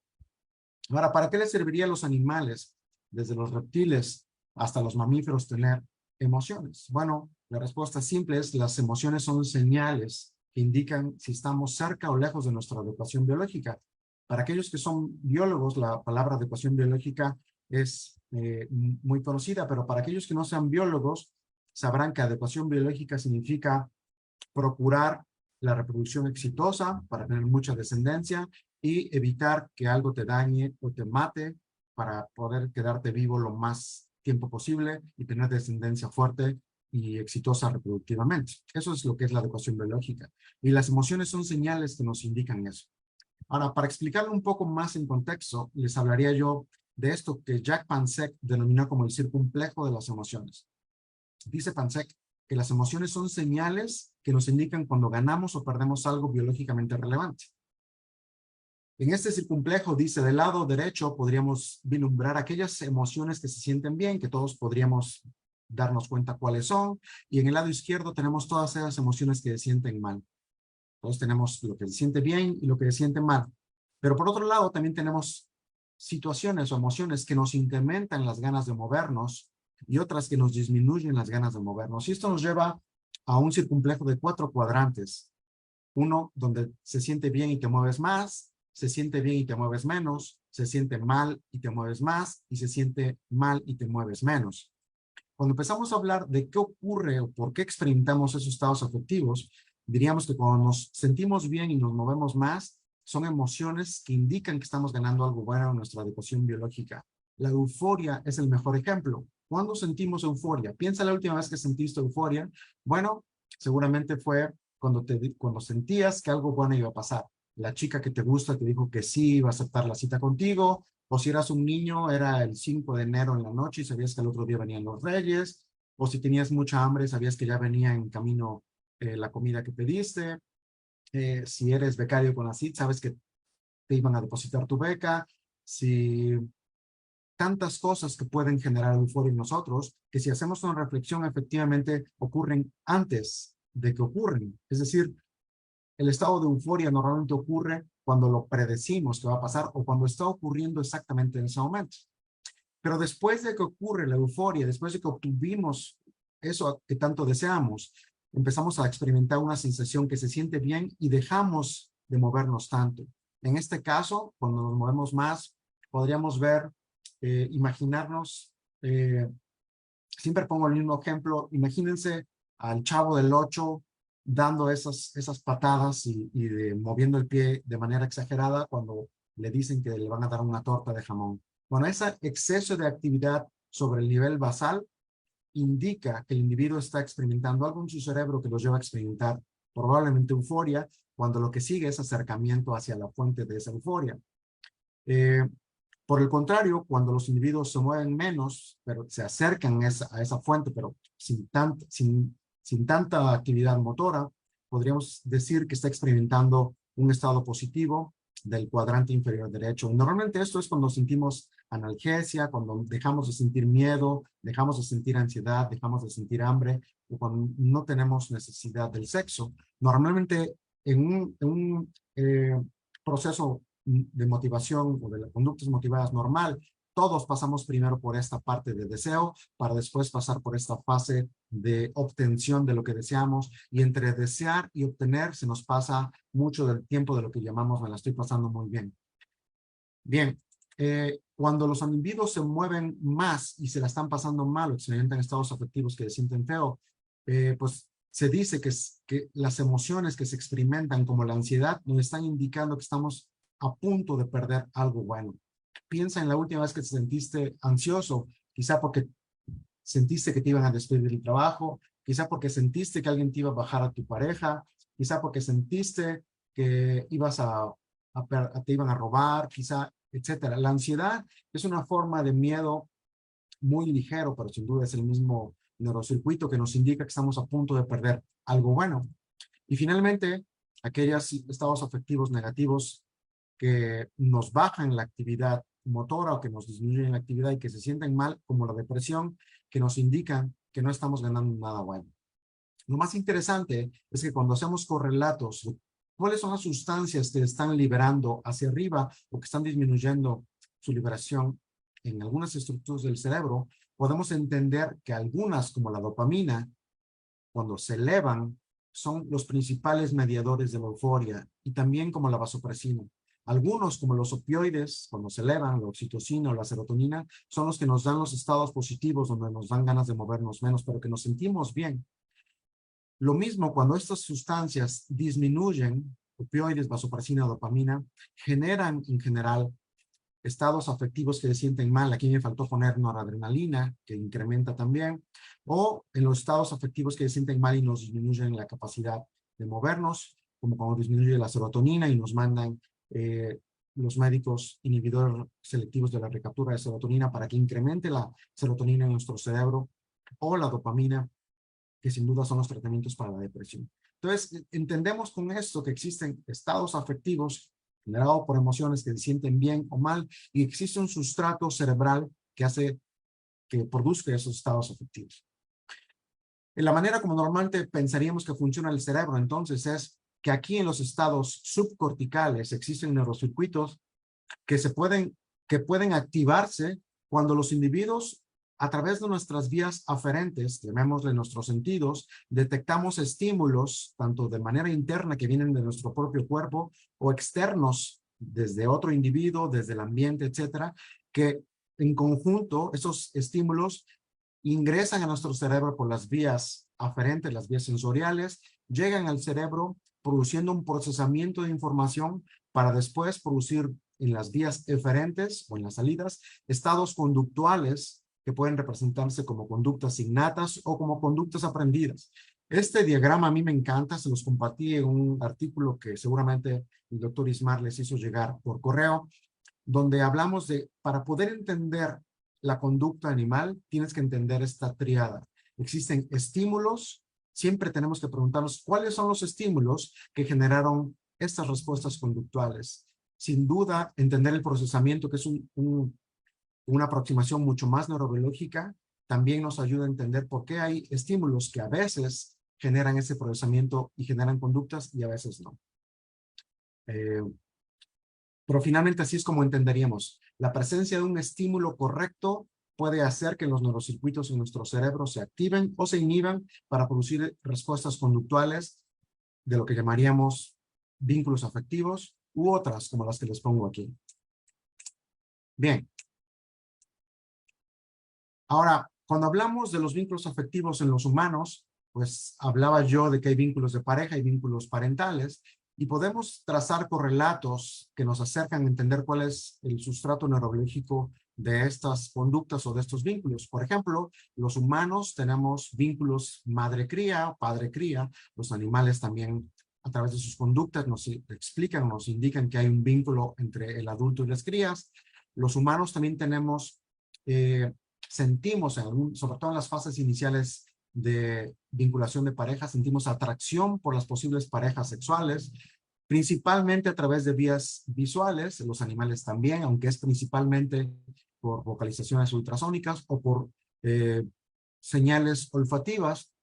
Speaker 2: Ahora, ¿para qué les serviría a los animales, desde los reptiles hasta los mamíferos, tener emociones? Bueno, la respuesta simple es: las emociones son señales que indican si estamos cerca o lejos de nuestra adecuación biológica. Para aquellos que son biólogos, la palabra adecuación biológica es muy conocida, pero para aquellos que no sean biólogos, sabrán que adecuación biológica significa procurar la reproducción exitosa para tener mucha descendencia y evitar que algo te dañe o te mate para poder quedarte vivo lo más tiempo posible y tener descendencia fuerte y exitosa reproductivamente. Eso es lo que es la adecuación biológica. Y las emociones son señales que nos indican eso. Ahora, para explicarlo un poco más en contexto, les hablaría yo de esto que Jack Pansek denominó como el circunflejo de las emociones. Dice Pansek que las emociones son señales que nos indican cuando ganamos o perdemos algo biológicamente relevante. En este circunflejo, dice, del lado derecho podríamos vislumbrar aquellas emociones que se sienten bien, que todos podríamos darnos cuenta cuáles son, y en el lado izquierdo tenemos todas esas emociones que se sienten mal. Todos tenemos lo que se siente bien y lo que se siente mal. Pero por otro lado también tenemos situaciones o emociones que nos incrementan las ganas de movernos y otras que nos disminuyen las ganas de movernos. Y esto nos lleva a un circunflejo de 4 cuadrantes. Uno donde se siente bien y te mueves más, se siente bien y te mueves menos, se siente mal y te mueves más, y se siente mal y te mueves menos. Cuando empezamos a hablar de qué ocurre o por qué experimentamos esos estados afectivos, diríamos que cuando nos sentimos bien y nos movemos más, son emociones que indican que estamos ganando algo bueno en nuestra adecuación biológica. La euforia es el mejor ejemplo. ¿Cuándo sentimos euforia? Piensa la última vez que sentiste euforia. Bueno, seguramente fue cuando sentías que algo bueno iba a pasar. la chica que te gusta te dijo que sí iba a aceptar la cita contigo, o si eras un niño, era el 5 de enero en la noche y sabías que el otro día venían los Reyes, o si tenías mucha hambre, sabías que ya venía en camino la comida que pediste. Si eres becario con la CID, sabes que te iban a depositar tu beca. Si tantas cosas que pueden generar euforia en nosotros, que si hacemos una reflexión, efectivamente ocurren antes de que ocurren. Es decir, el estado de euforia normalmente ocurre cuando lo predecimos que va a pasar o cuando está ocurriendo exactamente en ese momento. Pero después de que ocurre la euforia, después de que obtuvimos eso que tanto deseamos, empezamos a experimentar una sensación que se siente bien y dejamos de movernos tanto. En este caso, cuando nos movemos más, podríamos ver, imaginarnos, siempre pongo el mismo ejemplo, imagínense al Chavo del Ocho dando esas patadas moviendo el pie de manera exagerada cuando le dicen que le van a dar una torta de jamón. Bueno, ese exceso de actividad sobre el nivel basal indica que el individuo está experimentando algo en su cerebro que lo lleva a experimentar probablemente euforia, cuando lo que sigue es acercamiento hacia la fuente de esa euforia. Eh, por el contrario, cuando los individuos se mueven menos, pero se acercan a esa fuente, pero sin tanta actividad motora, podríamos decir que está experimentando un estado positivo del cuadrante inferior derecho. Normalmente esto es cuando sentimos analgesia, cuando dejamos de sentir miedo, dejamos de sentir ansiedad, dejamos de sentir hambre, o cuando no tenemos necesidad del sexo. Normalmente en un proceso de motivación o de las conductas motivadas normal, todos pasamos primero por esta parte de deseo para después pasar por esta fase de obtención de lo que deseamos, y entre desear y obtener se nos pasa mucho del tiempo de lo que llamamos me la estoy pasando muy bien. Bien, cuando los individuos se mueven más y se la están pasando mal o experimentan estados afectivos que se sienten feo, pues se dice que las emociones que se experimentan como la ansiedad nos están indicando que estamos a punto de perder algo bueno. Piensa en la última vez que te sentiste ansioso, quizá porque sentiste que te iban a despedir del trabajo, quizá porque sentiste que alguien te iba a bajar a tu pareja, quizá porque sentiste que te iban a robar, quizá, etcétera. La ansiedad es una forma de miedo muy ligero, pero sin duda es el mismo neurocircuito que nos indica que estamos a punto de perder algo bueno. Y finalmente, aquellos estados afectivos negativos que nos bajan la actividad motora o que nos disminuyen la actividad y que se sienten mal, como la depresión, que nos indican que no estamos ganando nada bueno. Lo más interesante es que cuando hacemos correlatos, ¿cuáles son las sustancias que están liberando hacia arriba o que están disminuyendo su liberación en algunas estructuras del cerebro? Podemos entender que algunas, como la dopamina, cuando se elevan, son los principales mediadores de la euforia, y también como la vasopresina. Algunos, como los opioides, cuando se elevan, la oxitocina o la serotonina, son los que nos dan los estados positivos, donde nos dan ganas de movernos menos, pero que nos sentimos bien. Lo mismo cuando estas sustancias disminuyen, opioides, vasopresina, dopamina, generan en general estados afectivos que se sienten mal. Aquí me faltó poner noradrenalina, que incrementa también, o en los estados afectivos que se sienten mal y nos disminuyen la capacidad de movernos, como cuando disminuye la serotonina y nos mandan los médicos inhibidores selectivos de la recaptura de serotonina para que incremente la serotonina en nuestro cerebro, o la dopamina, que sin duda son los tratamientos para la depresión. Entonces, entendemos con esto que existen estados afectivos generados por emociones que se sienten bien o mal, y existe un sustrato cerebral que hace que produzca esos estados afectivos. En la manera como normalmente pensaríamos que funciona el cerebro, entonces, es que aquí en los estados subcorticales existen neurocircuitos que pueden activarse cuando los individuos, a través de nuestras vías aferentes, llamémosle nuestros sentidos, detectamos estímulos, tanto de manera interna que vienen de nuestro propio cuerpo, o externos desde otro individuo, desde el ambiente, etcétera, que en conjunto esos estímulos ingresan a nuestro cerebro por las vías aferentes, las vías sensoriales, llegan al cerebro produciendo un procesamiento de información para después producir en las vías eferentes o en las salidas estados conductuales que pueden representarse como conductas innatas o como conductas aprendidas. Este diagrama a mí me encanta, se los compartí en un artículo que seguramente el doctor Ismar les hizo llegar por correo, donde hablamos de, para poder entender la conducta animal, tienes que entender esta tríada. Existen estímulos, siempre tenemos que preguntarnos cuáles son los estímulos que generaron estas respuestas conductuales. Sin duda, entender el procesamiento, que es una aproximación mucho más neurobiológica, también nos ayuda a entender por qué hay estímulos que a veces generan ese procesamiento y generan conductas y a veces no. Pero finalmente así es como entenderíamos. La presencia de un estímulo correcto puede hacer que los neurocircuitos en nuestro cerebro se activen o se inhiban para producir respuestas conductuales de lo que llamaríamos vínculos afectivos u otras como las que les pongo aquí. Bien. Ahora, cuando hablamos de los vínculos afectivos en los humanos, pues hablaba yo de que hay vínculos de pareja y vínculos parentales, y podemos trazar correlatos que nos acercan a entender cuál es el sustrato neurobiológico de estas conductas o de estos vínculos. Por ejemplo, los humanos tenemos vínculos madre-cría, padre-cría. Los animales también, a través de sus conductas, nos explican, nos indican que hay un vínculo entre el adulto y las crías. Los humanos también tenemos, sentimos, sobre todo en las fases iniciales de vinculación de pareja, sentimos atracción por las posibles parejas sexuales, principalmente a través de vías visuales, los animales también, aunque es principalmente por vocalizaciones ultrasónicas o por señales olfativas,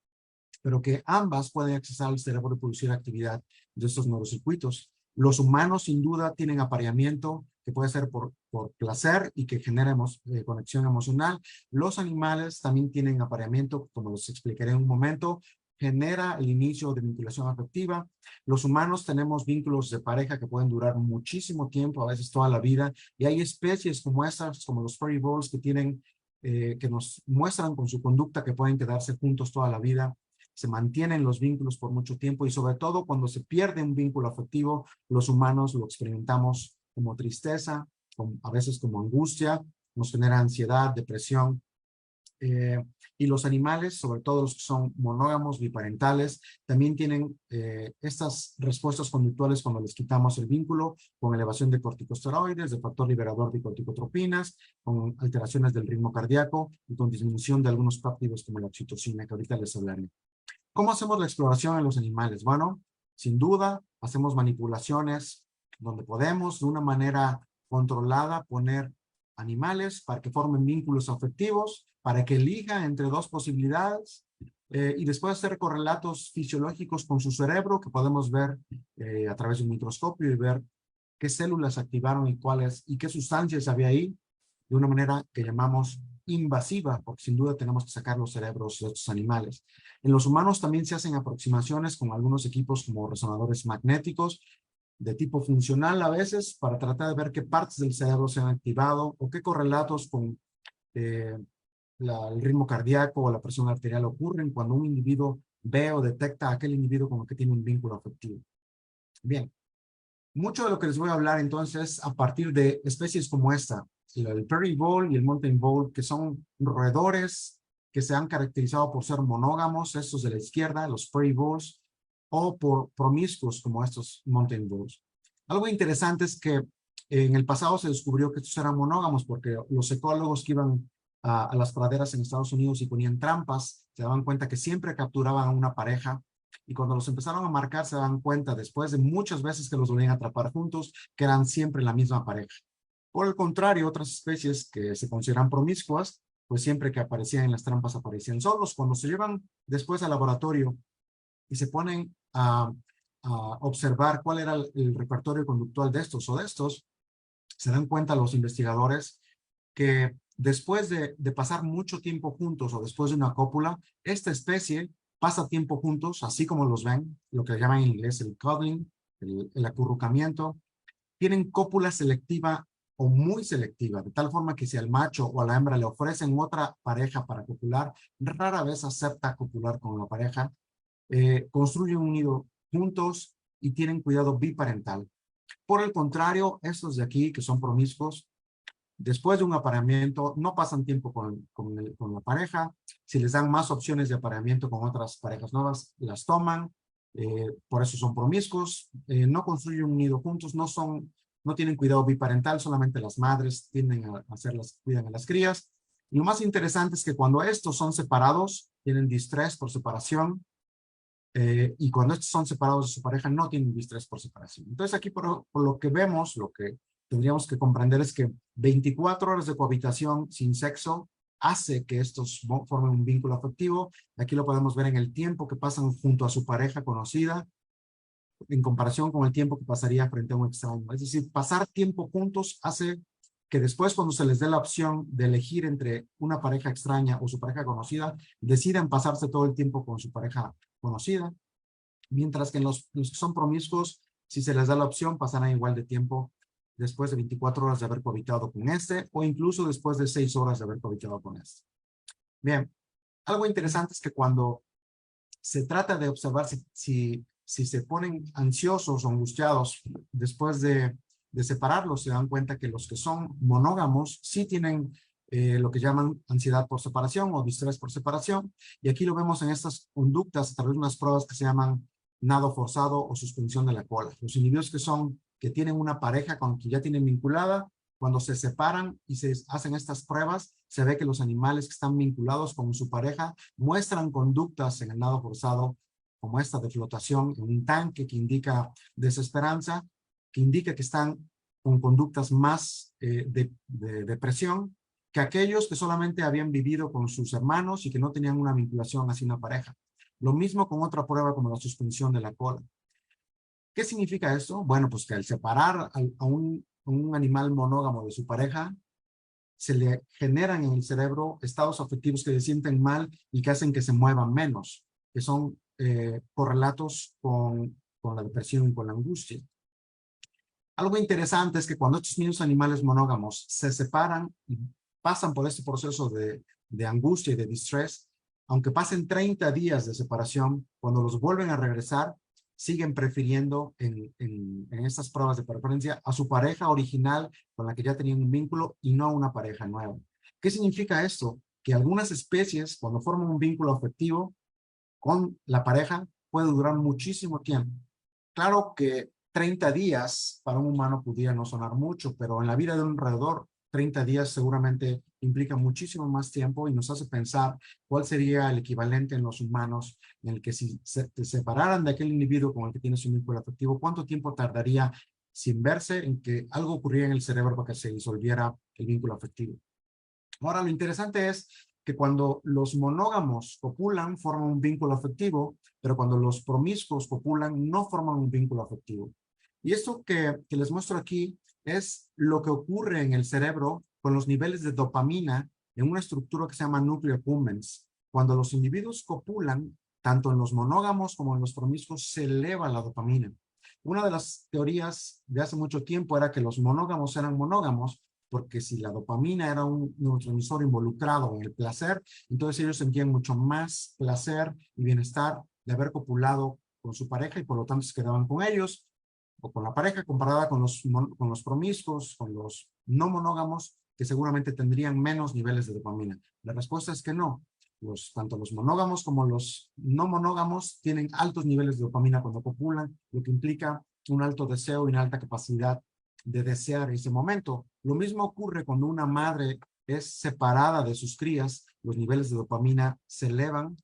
Speaker 2: pero que ambas pueden accesar al cerebro y producir actividad de estos neurocircuitos. Los humanos sin duda tienen apareamiento que puede ser por placer y que genera conexión emocional. Los animales también tienen apareamiento, como les explicaré en un momento, genera el inicio de vinculación afectiva. Los humanos tenemos vínculos de pareja que pueden durar muchísimo tiempo, a veces toda la vida, y hay especies como estas, como los furry balls, que tienen, que nos muestran con su conducta que pueden quedarse juntos toda la vida. Se mantienen los vínculos por mucho tiempo y sobre todo cuando se pierde un vínculo afectivo, los humanos lo experimentamos como tristeza, a veces como angustia, nos genera ansiedad, depresión. Y los animales, sobre todo los que son monógamos, biparentales, también tienen estas respuestas conductuales cuando les quitamos el vínculo, con elevación de corticosteroides, de factor liberador de corticotropinas, con alteraciones del ritmo cardíaco y con disminución de algunos péptidos como la oxitocina, que ahorita les hablaré. ¿Cómo hacemos la exploración en los animales? Bueno, sin duda, hacemos manipulaciones donde podemos de una manera controlada poner animales para que formen vínculos afectivos, para que elijan entre dos posibilidades y después hacer correlatos fisiológicos con su cerebro que podemos ver a través de un microscopio y ver qué células activaron y cuáles y qué sustancias había ahí de una manera que llamamos invasiva, porque sin duda tenemos que sacar los cerebros de estos animales. En los humanos también se hacen aproximaciones con algunos equipos como resonadores magnéticos de tipo funcional a veces para tratar de ver qué partes del cerebro se han activado o qué correlatos con el ritmo cardíaco o la presión arterial ocurren cuando un individuo ve o detecta a aquel individuo con el que tiene un vínculo afectivo. Bien, mucho de lo que les voy a hablar entonces a partir de especies como esta, el Prairie Vole y el Mountain Vole, que son roedores que se han caracterizado por ser monógamos, estos de la izquierda, los Prairie Voles, o por promiscuos como estos Mountain Voles. Algo interesante es que en el pasado se descubrió que estos eran monógamos porque los ecólogos que iban a las praderas en Estados Unidos y ponían trampas, se daban cuenta que siempre capturaban a una pareja y cuando los empezaron a marcar se daban cuenta después de muchas veces que los volvían a atrapar juntos que eran siempre la misma pareja. Por el contrario, otras especies que se consideran promiscuas, pues siempre que aparecían en las trampas aparecían solos. Cuando se llevan después al laboratorio y se ponen a observar cuál era el repertorio conductual de estos o de estos, se dan cuenta los investigadores que después de pasar mucho tiempo juntos o después de una cópula, esta especie pasa tiempo juntos, así como los ven, lo que llaman en inglés el cuddling, el acurrucamiento. Tienen cópula selectiva o muy selectiva, de tal forma que si al macho o a la hembra le ofrecen otra pareja para copular, rara vez acepta copular con la pareja. Construyen un nido juntos y tienen cuidado biparental. Por el contrario, estos de aquí, que son promiscuos, Después de un apareamiento, no pasan tiempo con la pareja. Si les dan más opciones de apareamiento con otras parejas nuevas, las toman. Por eso son promiscuos. No construyen un nido juntos, no tienen cuidado biparental, solamente las madres tienden a cuidan a las crías. Y lo más interesante es que cuando estos son separados, tienen distrés por separación. Y cuando estos son separados de su pareja, no tienen distrés por separación. Entonces aquí por lo que vemos, lo que tendríamos que comprender es que 24 horas de cohabitación sin sexo hace que estos formen un vínculo afectivo. Aquí lo podemos ver en el tiempo que pasan junto a su pareja conocida, en comparación con el tiempo que pasaría frente a un extraño. Es decir, pasar tiempo juntos hace que después, cuando se les dé la opción de elegir entre una pareja extraña o su pareja conocida, decidan pasarse todo el tiempo con su pareja conocida, mientras que en los que son promiscuos, si se les da la opción, pasarán igual de tiempo después de 24 horas de haber cohabitado con este, o incluso después de 6 horas de haber cohabitado con este. Bien, algo interesante es que cuando se trata de observar si se ponen ansiosos o angustiados después de separarlos, se dan cuenta que los que son monógamos sí tienen lo que llaman ansiedad por separación o distrés por separación. Y aquí lo vemos en estas conductas a través de unas pruebas que se llaman nado forzado o suspensión de la cola. Los individuos que tienen una pareja con quien ya tienen vinculada, cuando se separan y se hacen estas pruebas, se ve que los animales que están vinculados con su pareja muestran conductas en el nado forzado como esta de flotación en un tanque, que indica desesperanza, que indica que están con conductas más de depresión que aquellos que solamente habían vivido con sus hermanos y que no tenían una vinculación hacia una pareja. Lo mismo con otra prueba como la suspensión de la cola. ¿Qué significa esto? Bueno, pues que al separar a un animal monógamo de su pareja, se le generan en el cerebro estados afectivos que se sienten mal y que hacen que se muevan menos, que son correlatos con la depresión y con la angustia. Algo interesante es que cuando estos mismos animales monógamos se separan y pasan por este proceso de angustia y de distrés, aunque pasen 30 días de separación, cuando los vuelven a regresar, siguen prefiriendo en estas pruebas de preferencia a su pareja original con la que ya tenían un vínculo y no a una pareja nueva. ¿Qué significa esto? Que algunas especies, cuando forman un vínculo afectivo con la pareja, puede durar muchísimo tiempo. Claro que 30 días para un humano pudiera no sonar mucho, pero en la vida de un roedor, 30 días seguramente implica muchísimo más tiempo y nos hace pensar cuál sería el equivalente en los humanos en el que si se separaran de aquel individuo con el que tienes un vínculo afectivo, ¿cuánto tiempo tardaría sin verse en que algo ocurriera en el cerebro para que se disolviera el vínculo afectivo? Ahora, lo interesante es que cuando los monógamos copulan, forman un vínculo afectivo, pero cuando los promiscuos copulan, no forman un vínculo afectivo. Y esto que les muestro aquí es lo que ocurre en el cerebro con los niveles de dopamina en una estructura que se llama núcleo accumbens. Cuando los individuos copulan, tanto en los monógamos como en los promiscuos, se eleva la dopamina. Una de las teorías de hace mucho tiempo era que los monógamos eran monógamos porque si la dopamina era un neurotransmisor involucrado en el placer, entonces ellos sentían mucho más placer y bienestar de haber copulado con su pareja y por lo tanto se quedaban con ellos o con la pareja, comparada con los promiscuos, con los no monógamos, que seguramente tendrían menos niveles de dopamina. La respuesta es que no. Tanto los monógamos como los no monógamos tienen altos niveles de dopamina cuando copulan, lo que implica un alto deseo y una alta capacidad de desear ese momento. Lo mismo ocurre cuando una madre es separada de sus crías, los niveles de dopamina se elevan,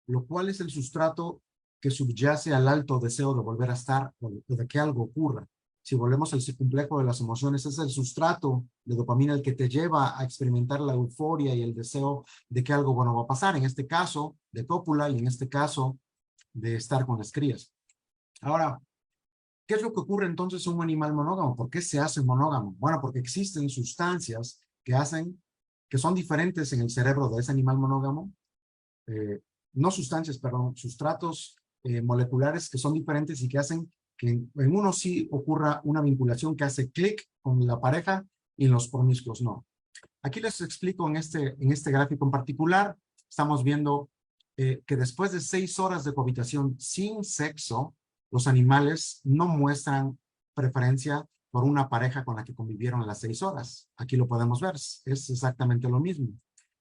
Speaker 2: lo cual es el sustrato que subyace al alto deseo de volver a estar o de que algo ocurra. Si volvemos al complejo de las emociones, es el sustrato de dopamina el que te lleva a experimentar la euforia y el deseo de que algo bueno va a pasar, en este caso de cópula y en este caso de estar con las crías. Ahora, ¿qué es lo que ocurre entonces en un animal monógamo? ¿Por qué se hace monógamo? Bueno, porque existen sustancias que son diferentes en el cerebro de ese animal monógamo, no sustancias, perdón, sustratos moleculares que son diferentes y que hacen que en uno sí ocurra una vinculación que hace clic con la pareja y en los promiscuos no. Aquí les explico en este gráfico en particular, estamos viendo que después de 6 horas de cohabitación sin sexo, los animales no muestran preferencia por una pareja con la que convivieron las 6 horas. Aquí lo podemos ver, es exactamente lo mismo.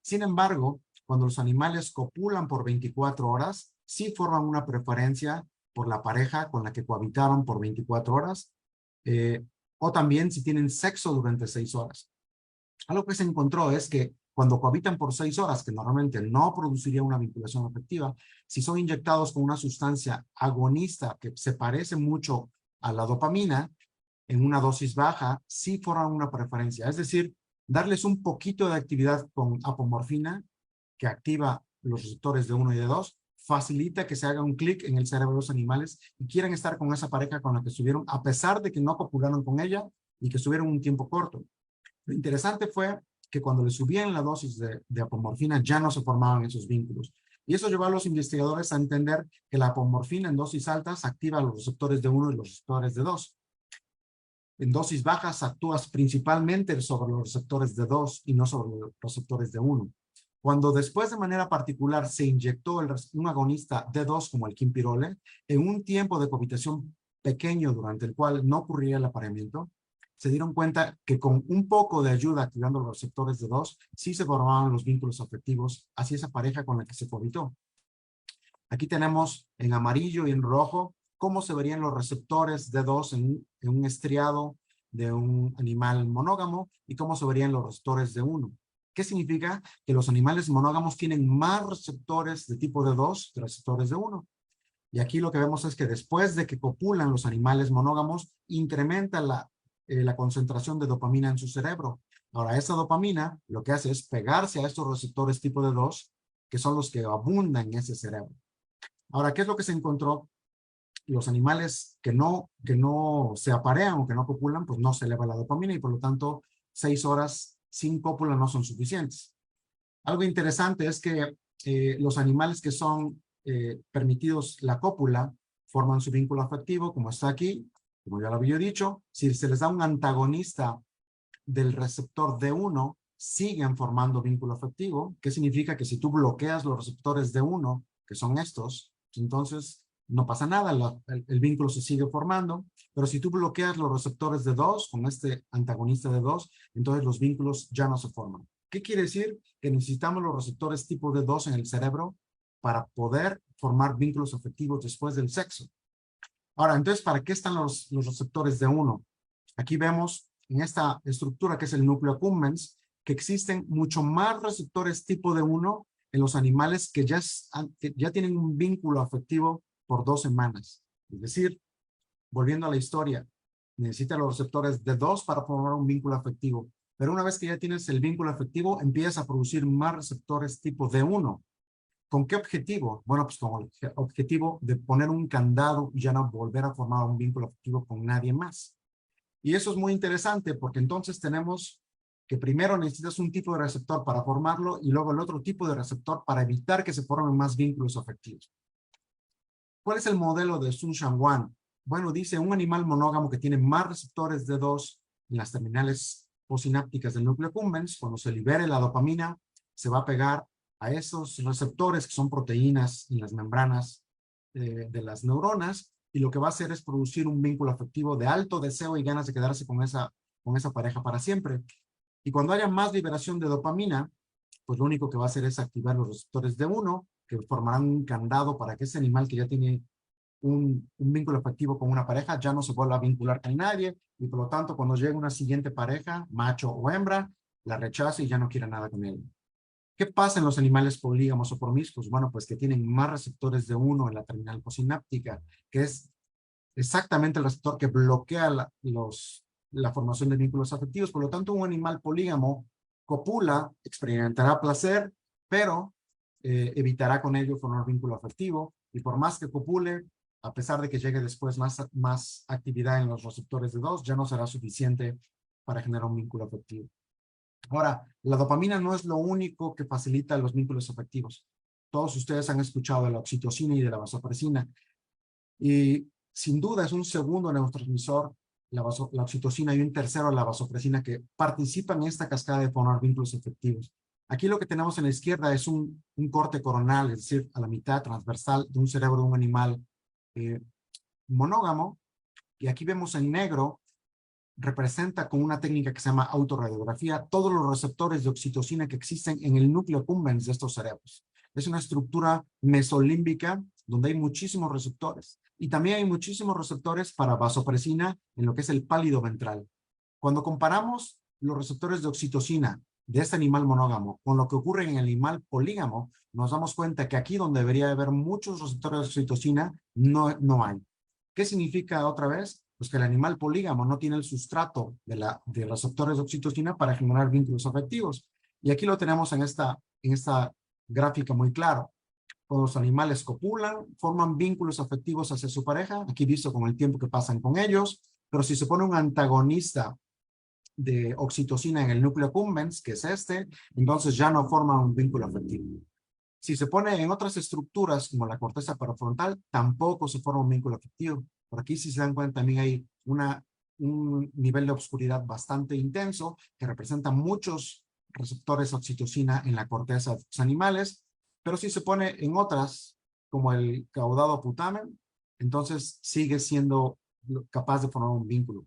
Speaker 2: Sin embargo, cuando los animales copulan por 24 horas, sí forman una preferencia por la pareja con la que cohabitaron por 24 horas, o también si tienen sexo durante 6 horas. Algo que se encontró es que cuando cohabitan por 6 horas, que normalmente no produciría una vinculación afectiva, si son inyectados con una sustancia agonista que se parece mucho a la dopamina, en una dosis baja, sí forman una preferencia. Es decir, darles un poquito de actividad con apomorfina, que activa los receptores de 1 y de 2, facilita que se haga un clic en el cerebro de los animales y quieran estar con esa pareja con la que estuvieron, a pesar de que no copularon con ella y que estuvieron un tiempo corto. Lo interesante fue que cuando le subían la dosis de apomorfina ya no se formaban esos vínculos. Y eso llevó a los investigadores a entender que la apomorfina en dosis altas activa los receptores de 1 y los receptores de 2. En dosis bajas actúas principalmente sobre los receptores de 2 y no sobre los receptores de 1. Cuando después de manera particular se inyectó un agonista D2 como el quinpirole, en un tiempo de cohabitación pequeño durante el cual no ocurría el apareamiento, se dieron cuenta que con un poco de ayuda activando los receptores de 2, sí se formaban los vínculos afectivos hacia esa pareja con la que se cohabitó. Aquí tenemos en amarillo y en rojo cómo se verían los receptores D2 en un estriado de un animal monógamo y cómo se verían los receptores de 1. ¿Qué significa? Que los animales monógamos tienen más receptores de tipo D2 que receptores de 1. Y aquí lo que vemos es que después de que copulan los animales monógamos, incrementa la concentración de dopamina en su cerebro. Ahora, esa dopamina lo que hace es pegarse a estos receptores tipo D2, que son los que abundan en ese cerebro. Ahora, ¿qué es lo que se encontró? Los animales que no se aparean o que no copulan, pues no se eleva la dopamina y por lo tanto 6 horas sin cópula no son suficientes. Algo interesante es que los animales que son permitidos la cópula forman su vínculo afectivo, como está aquí, como ya lo había dicho. Si se les da un antagonista del receptor D1, siguen formando vínculo afectivo. ¿Qué significa? Que si tú bloqueas los receptores D1, que son estos, entonces no pasa nada, el vínculo se sigue formando, pero si tú bloqueas los receptores de 2 con este antagonista de 2, entonces los vínculos ya no se forman. ¿Qué quiere decir? Que necesitamos los receptores tipo D2 en el cerebro para poder formar vínculos afectivos después del sexo. Ahora, entonces, ¿para qué están los receptores de 1? Aquí vemos en esta estructura que es el núcleo accumbens que existen mucho más receptores tipo D1 en los animales que ya tienen un vínculo afectivo por 2 semanas. Es decir, volviendo a la historia, necesitas los receptores de 2 para formar un vínculo afectivo. Pero una vez que ya tienes el vínculo afectivo, empiezas a producir más receptores tipo D1. ¿Con qué objetivo? Bueno, pues con el objetivo de poner un candado y ya no volver a formar un vínculo afectivo con nadie más. Y eso es muy interesante porque entonces tenemos que primero necesitas un tipo de receptor para formarlo y luego el otro tipo de receptor para evitar que se formen más vínculos afectivos. ¿Cuál es el modelo de Sun-Shan Wan? Bueno, dice un animal monógamo que tiene más receptores D2 en las terminales postsinápticas del núcleo accumbens, cuando se libere la dopamina, se va a pegar a esos receptores que son proteínas en las membranas de las neuronas y lo que va a hacer es producir un vínculo afectivo de alto deseo y ganas de quedarse con esa pareja para siempre. Y cuando haya más liberación de dopamina, pues lo único que va a hacer es activar los receptores D1, que formarán un candado para que ese animal que ya tiene un vínculo afectivo con una pareja ya no se vuelva a vincular con nadie y por lo tanto cuando llegue una siguiente pareja, macho o hembra, la rechaza y ya no quiere nada con él. ¿Qué pasa en los animales polígamos o promiscuos? Bueno, pues que tienen más receptores de 1 en la terminal postsináptica, que es exactamente el receptor que bloquea la formación de vínculos afectivos. Por lo tanto, un animal polígamo copula, experimentará placer, pero evitará con ello formar vínculo afectivo y por más que copule, a pesar de que llegue después más actividad en los receptores de 2, ya no será suficiente para generar un vínculo afectivo. Ahora, la dopamina no es lo único que facilita los vínculos afectivos. Todos ustedes han escuchado de la oxitocina y de la vasopresina. Y sin duda es un segundo neurotransmisor, la oxitocina, y un tercero, la vasopresina, que participan en esta cascada de formar vínculos afectivos. Aquí lo que tenemos en la izquierda es un corte coronal, es decir, a la mitad transversal de un cerebro de un animal monógamo. Y aquí vemos en negro representa con una técnica que se llama autorradiografía todos los receptores de oxitocina que existen en el núcleo accumbens de estos cerebros. Es una estructura mesolímbica donde hay muchísimos receptores. Y también hay muchísimos receptores para vasopresina en lo que es el pálido ventral. Cuando comparamos los receptores de oxitocina de este animal monógamo con lo que ocurre en el animal polígamo, nos damos cuenta que aquí donde debería haber muchos receptores de oxitocina, no hay. ¿Qué significa otra vez? Pues que el animal polígamo no tiene el sustrato de receptores de oxitocina para generar vínculos afectivos. Y aquí lo tenemos en esta gráfica muy claro. Cuando los animales copulan, forman vínculos afectivos hacia su pareja, aquí visto con el tiempo que pasan con ellos, pero si se pone un antagonista de oxitocina en el núcleo accumbens, que es este, entonces ya no forman un vínculo afectivo. Si se pone en otras estructuras, como la corteza parafrontal, tampoco se forma un vínculo afectivo. Por aquí, si se dan cuenta, también hay un nivel de oscuridad bastante intenso que representa muchos receptores de oxitocina en la corteza de los animales, pero si se pone en otras, como el caudado putamen, entonces sigue siendo capaz de formar un vínculo.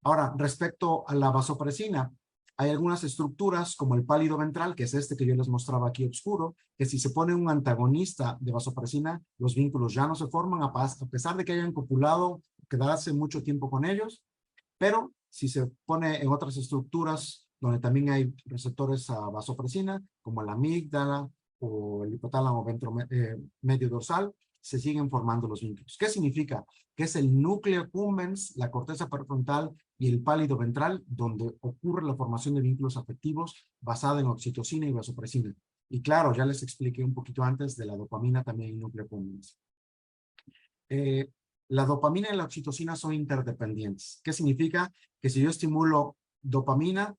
Speaker 2: Ahora, respecto a la vasopresina, hay algunas estructuras como el pálido ventral, que es este que yo les mostraba aquí oscuro, que si se pone un antagonista de vasopresina, los vínculos ya no se forman a pesar de que hayan copulado, quedarse mucho tiempo con ellos, pero si se pone en otras estructuras donde también hay receptores a vasopresina, como la amígdala o el hipotálamo medio dorsal, se siguen formando los vínculos. ¿Qué significa? Que es el núcleo accumbens, la corteza prefrontal y el pálido ventral donde ocurre la formación de vínculos afectivos basada en oxitocina y vasopresina. Y claro, ya les expliqué un poquito antes de la dopamina también en núcleo accumbens. La dopamina y la oxitocina son interdependientes. ¿Qué significa? Que si yo estimulo dopamina,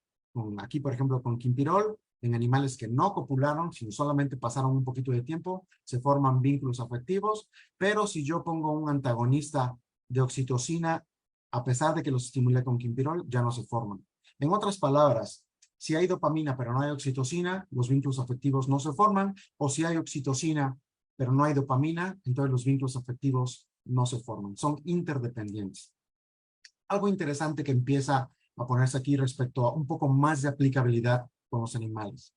Speaker 2: aquí por ejemplo con quinpirol, en animales que no copularon, sino solamente pasaron un poquito de tiempo, se forman vínculos afectivos, pero si yo pongo un antagonista de oxitocina, a pesar de que los estimulé con quinpirol, ya no se forman. En otras palabras, si hay dopamina pero no hay oxitocina, los vínculos afectivos no se forman, o si hay oxitocina pero no hay dopamina, entonces los vínculos afectivos no se forman, son interdependientes. Algo interesante que empieza a ponerse aquí respecto a un poco más de aplicabilidad con los animales.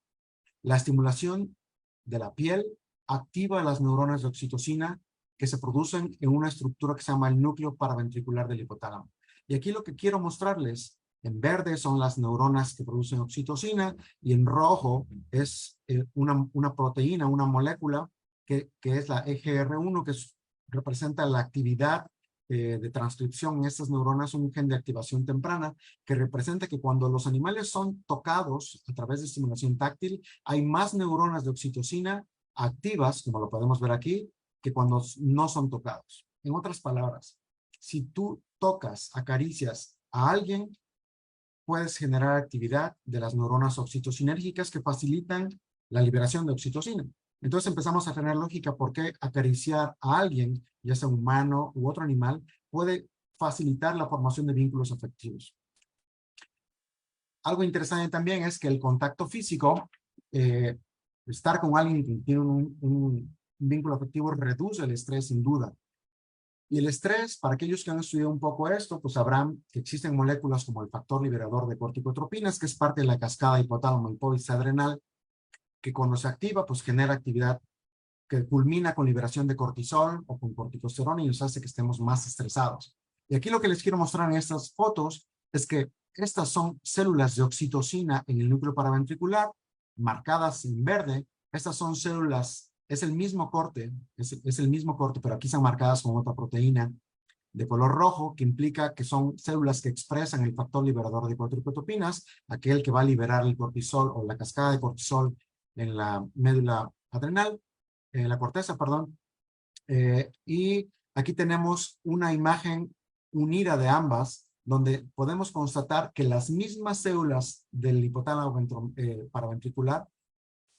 Speaker 2: La estimulación de la piel activa las neuronas de oxitocina que se producen en una estructura que se llama el núcleo paraventricular del hipotálamo. Y aquí lo que quiero mostrarles, en verde son las neuronas que producen oxitocina y en rojo es una proteína, una molécula que es la EGR1, que representa la actividad de transcripción en estas neuronas, un gen de activación temprana que representa que cuando los animales son tocados a través de estimulación táctil, hay más neuronas de oxitocina activas, como lo podemos ver aquí, que cuando no son tocados. En otras palabras, si tú tocas, acaricias a alguien, puedes generar actividad de las neuronas oxitocinérgicas que facilitan la liberación de oxitocina. Entonces empezamos a tener lógica por qué acariciar a alguien, ya sea humano u otro animal, puede facilitar la formación de vínculos afectivos. Algo interesante también es que el contacto físico, estar con alguien que tiene un vínculo afectivo reduce el estrés sin duda. Y el estrés, para aquellos que han estudiado un poco esto, pues sabrán que existen moléculas como el factor liberador de corticotropinas, que es parte de la cascada hipotálamo hipófisis adrenal, que cuando se activa, pues genera actividad que culmina con liberación de cortisol o con corticosterona y nos hace que estemos más estresados. Y aquí lo que les quiero mostrar en estas fotos es que estas son células de oxitocina en el núcleo paraventricular, marcadas en verde. Estas son células, es el mismo corte, pero aquí están marcadas con otra proteína de color rojo, que implica que son células que expresan el factor liberador de corticotropinas, aquel que va a liberar el cortisol o la cascada de cortisol en la médula adrenal, en la corteza, perdón. Y aquí tenemos una imagen unida de ambas, donde podemos constatar que las mismas células del hipotálamo paraventricular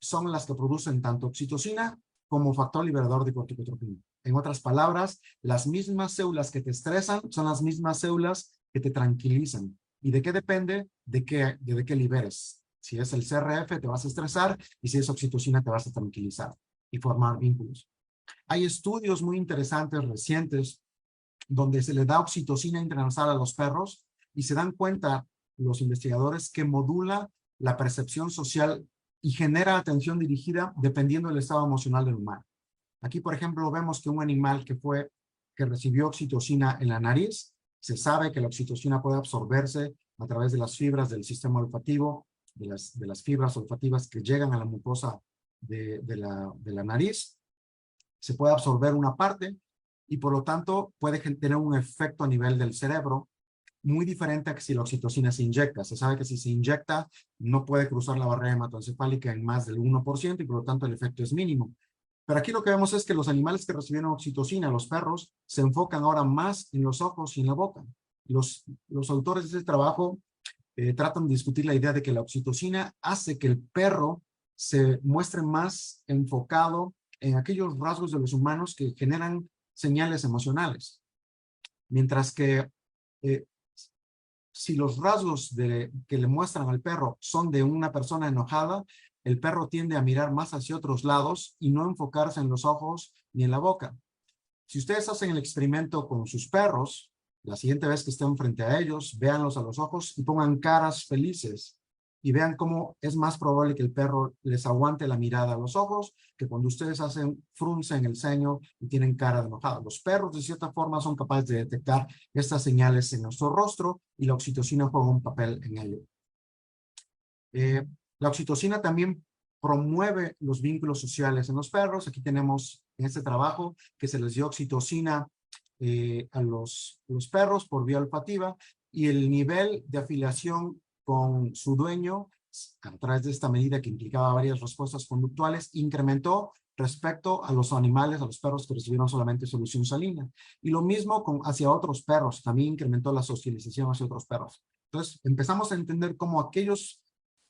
Speaker 2: son las que producen tanto oxitocina como factor liberador de corticotropina. En otras palabras, las mismas células que te estresan son las mismas células que te tranquilizan. ¿Y de qué depende? De qué liberes. Si es el CRF, te vas a estresar, y si es oxitocina, te vas a tranquilizar y formar vínculos. Hay estudios muy interesantes recientes donde se le da oxitocina intranasal a los perros y se dan cuenta los investigadores que modula la percepción social y genera atención dirigida dependiendo del estado emocional del humano. Aquí, por ejemplo, vemos que un animal que recibió oxitocina en la nariz, se sabe que la oxitocina puede absorberse a través de las fibras del sistema olfativo, de las fibras olfativas que llegan a la mucosa de la nariz. Se puede absorber una parte y por lo tanto puede tener un efecto a nivel del cerebro muy diferente a que si la oxitocina se inyecta. Se sabe que si se inyecta no puede cruzar la barrera hematoencefálica en más del 1% y por lo tanto el efecto es mínimo. Pero aquí lo que vemos es que los animales que recibieron oxitocina, los perros, se enfocan ahora más en los ojos y en la boca. Los autores de este trabajo tratan de discutir la idea de que la oxitocina hace que el perro se muestre más enfocado en aquellos rasgos de los humanos que generan señales emocionales. Mientras que si los rasgos que le muestran al perro son de una persona enojada, el perro tiende a mirar más hacia otros lados y no enfocarse en los ojos ni en la boca. Si ustedes hacen el experimento con sus perros, la siguiente vez que estén frente a ellos, véanlos a los ojos y pongan caras felices y vean cómo es más probable que el perro les aguante la mirada a los ojos que cuando ustedes hacen frunce en el ceño y tienen cara de enojado. Los perros de cierta forma son capaces de detectar estas señales en nuestro rostro y la oxitocina juega un papel en ello. La oxitocina también promueve los vínculos sociales en los perros. Aquí tenemos en este trabajo que se les dio oxitocina a los perros por vía olfativa y el nivel de afiliación con su dueño a través de esta medida que implicaba varias respuestas conductuales incrementó respecto a los animales, a los perros que recibieron solamente solución salina. Y lo mismo hacia otros perros, también incrementó la socialización hacia otros perros. Entonces empezamos a entender cómo aquellos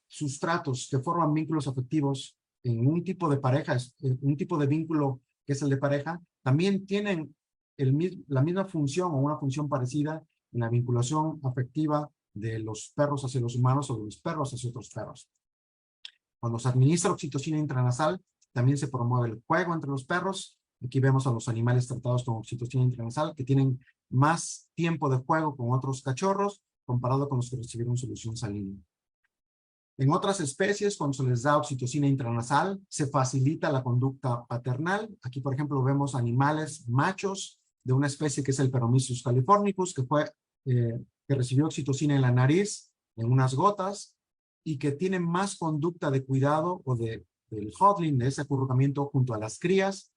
Speaker 2: sustratos que forman vínculos afectivos en un tipo de pareja, un tipo de vínculo que es el de pareja, también tienen la misma función o una función parecida en la vinculación afectiva de los perros hacia los humanos o de los perros hacia otros perros. Cuando se administra oxitocina intranasal, también se promueve el juego entre los perros. Aquí vemos a los animales tratados con oxitocina intranasal que tienen más tiempo de juego con otros cachorros comparado con los que recibieron solución salina. En otras especies, cuando se les da oxitocina intranasal, se facilita la conducta paternal. Aquí, por ejemplo, vemos animales machos de una especie que es el Peromysus californicus, que recibió oxitocina en la nariz, en unas gotas, y que tiene más conducta de cuidado o del huddling, de ese acurrucamiento junto a las crías,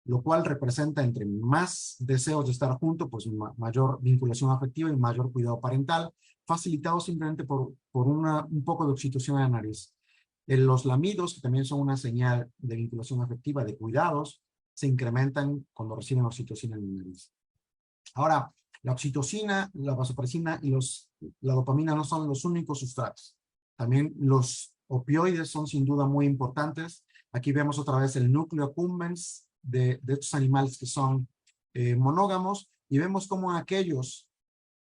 Speaker 2: lo cual representa entre más deseos de estar juntos, pues mayor vinculación afectiva y mayor cuidado parental, facilitado simplemente por un poco de oxitocina en la nariz. Los lamidos, que también son una señal de vinculación afectiva, de cuidados, se incrementan cuando reciben oxitocina en la nariz. Ahora, la oxitocina, la vasopresina y la dopamina no son los únicos sustratos. También los opioides son sin duda muy importantes. Aquí vemos otra vez el núcleo accumbens de estos animales que son monógamos y vemos cómo aquellos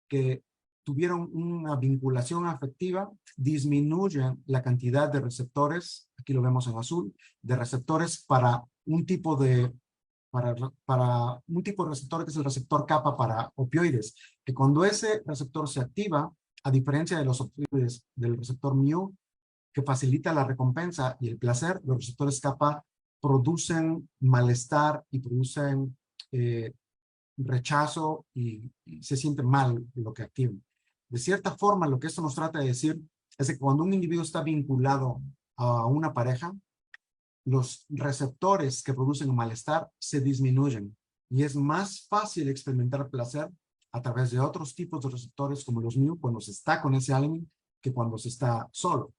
Speaker 2: que tuvieron una vinculación afectiva disminuyen la cantidad de receptores, aquí lo vemos en azul, de receptores para un tipo de receptor que es el receptor kappa para opioides, que cuando ese receptor se activa, a diferencia de los opioides del receptor mu, que facilita la recompensa y el placer, los receptores kappa producen malestar y producen rechazo y se siente mal lo que activan. De cierta forma, lo que esto nos trata de decir es que cuando un individuo está vinculado a una pareja, los receptores que producen malestar se disminuyen y es más fácil experimentar placer a través de otros tipos de receptores como los mu cuando se está con ese alguien que cuando se está solo.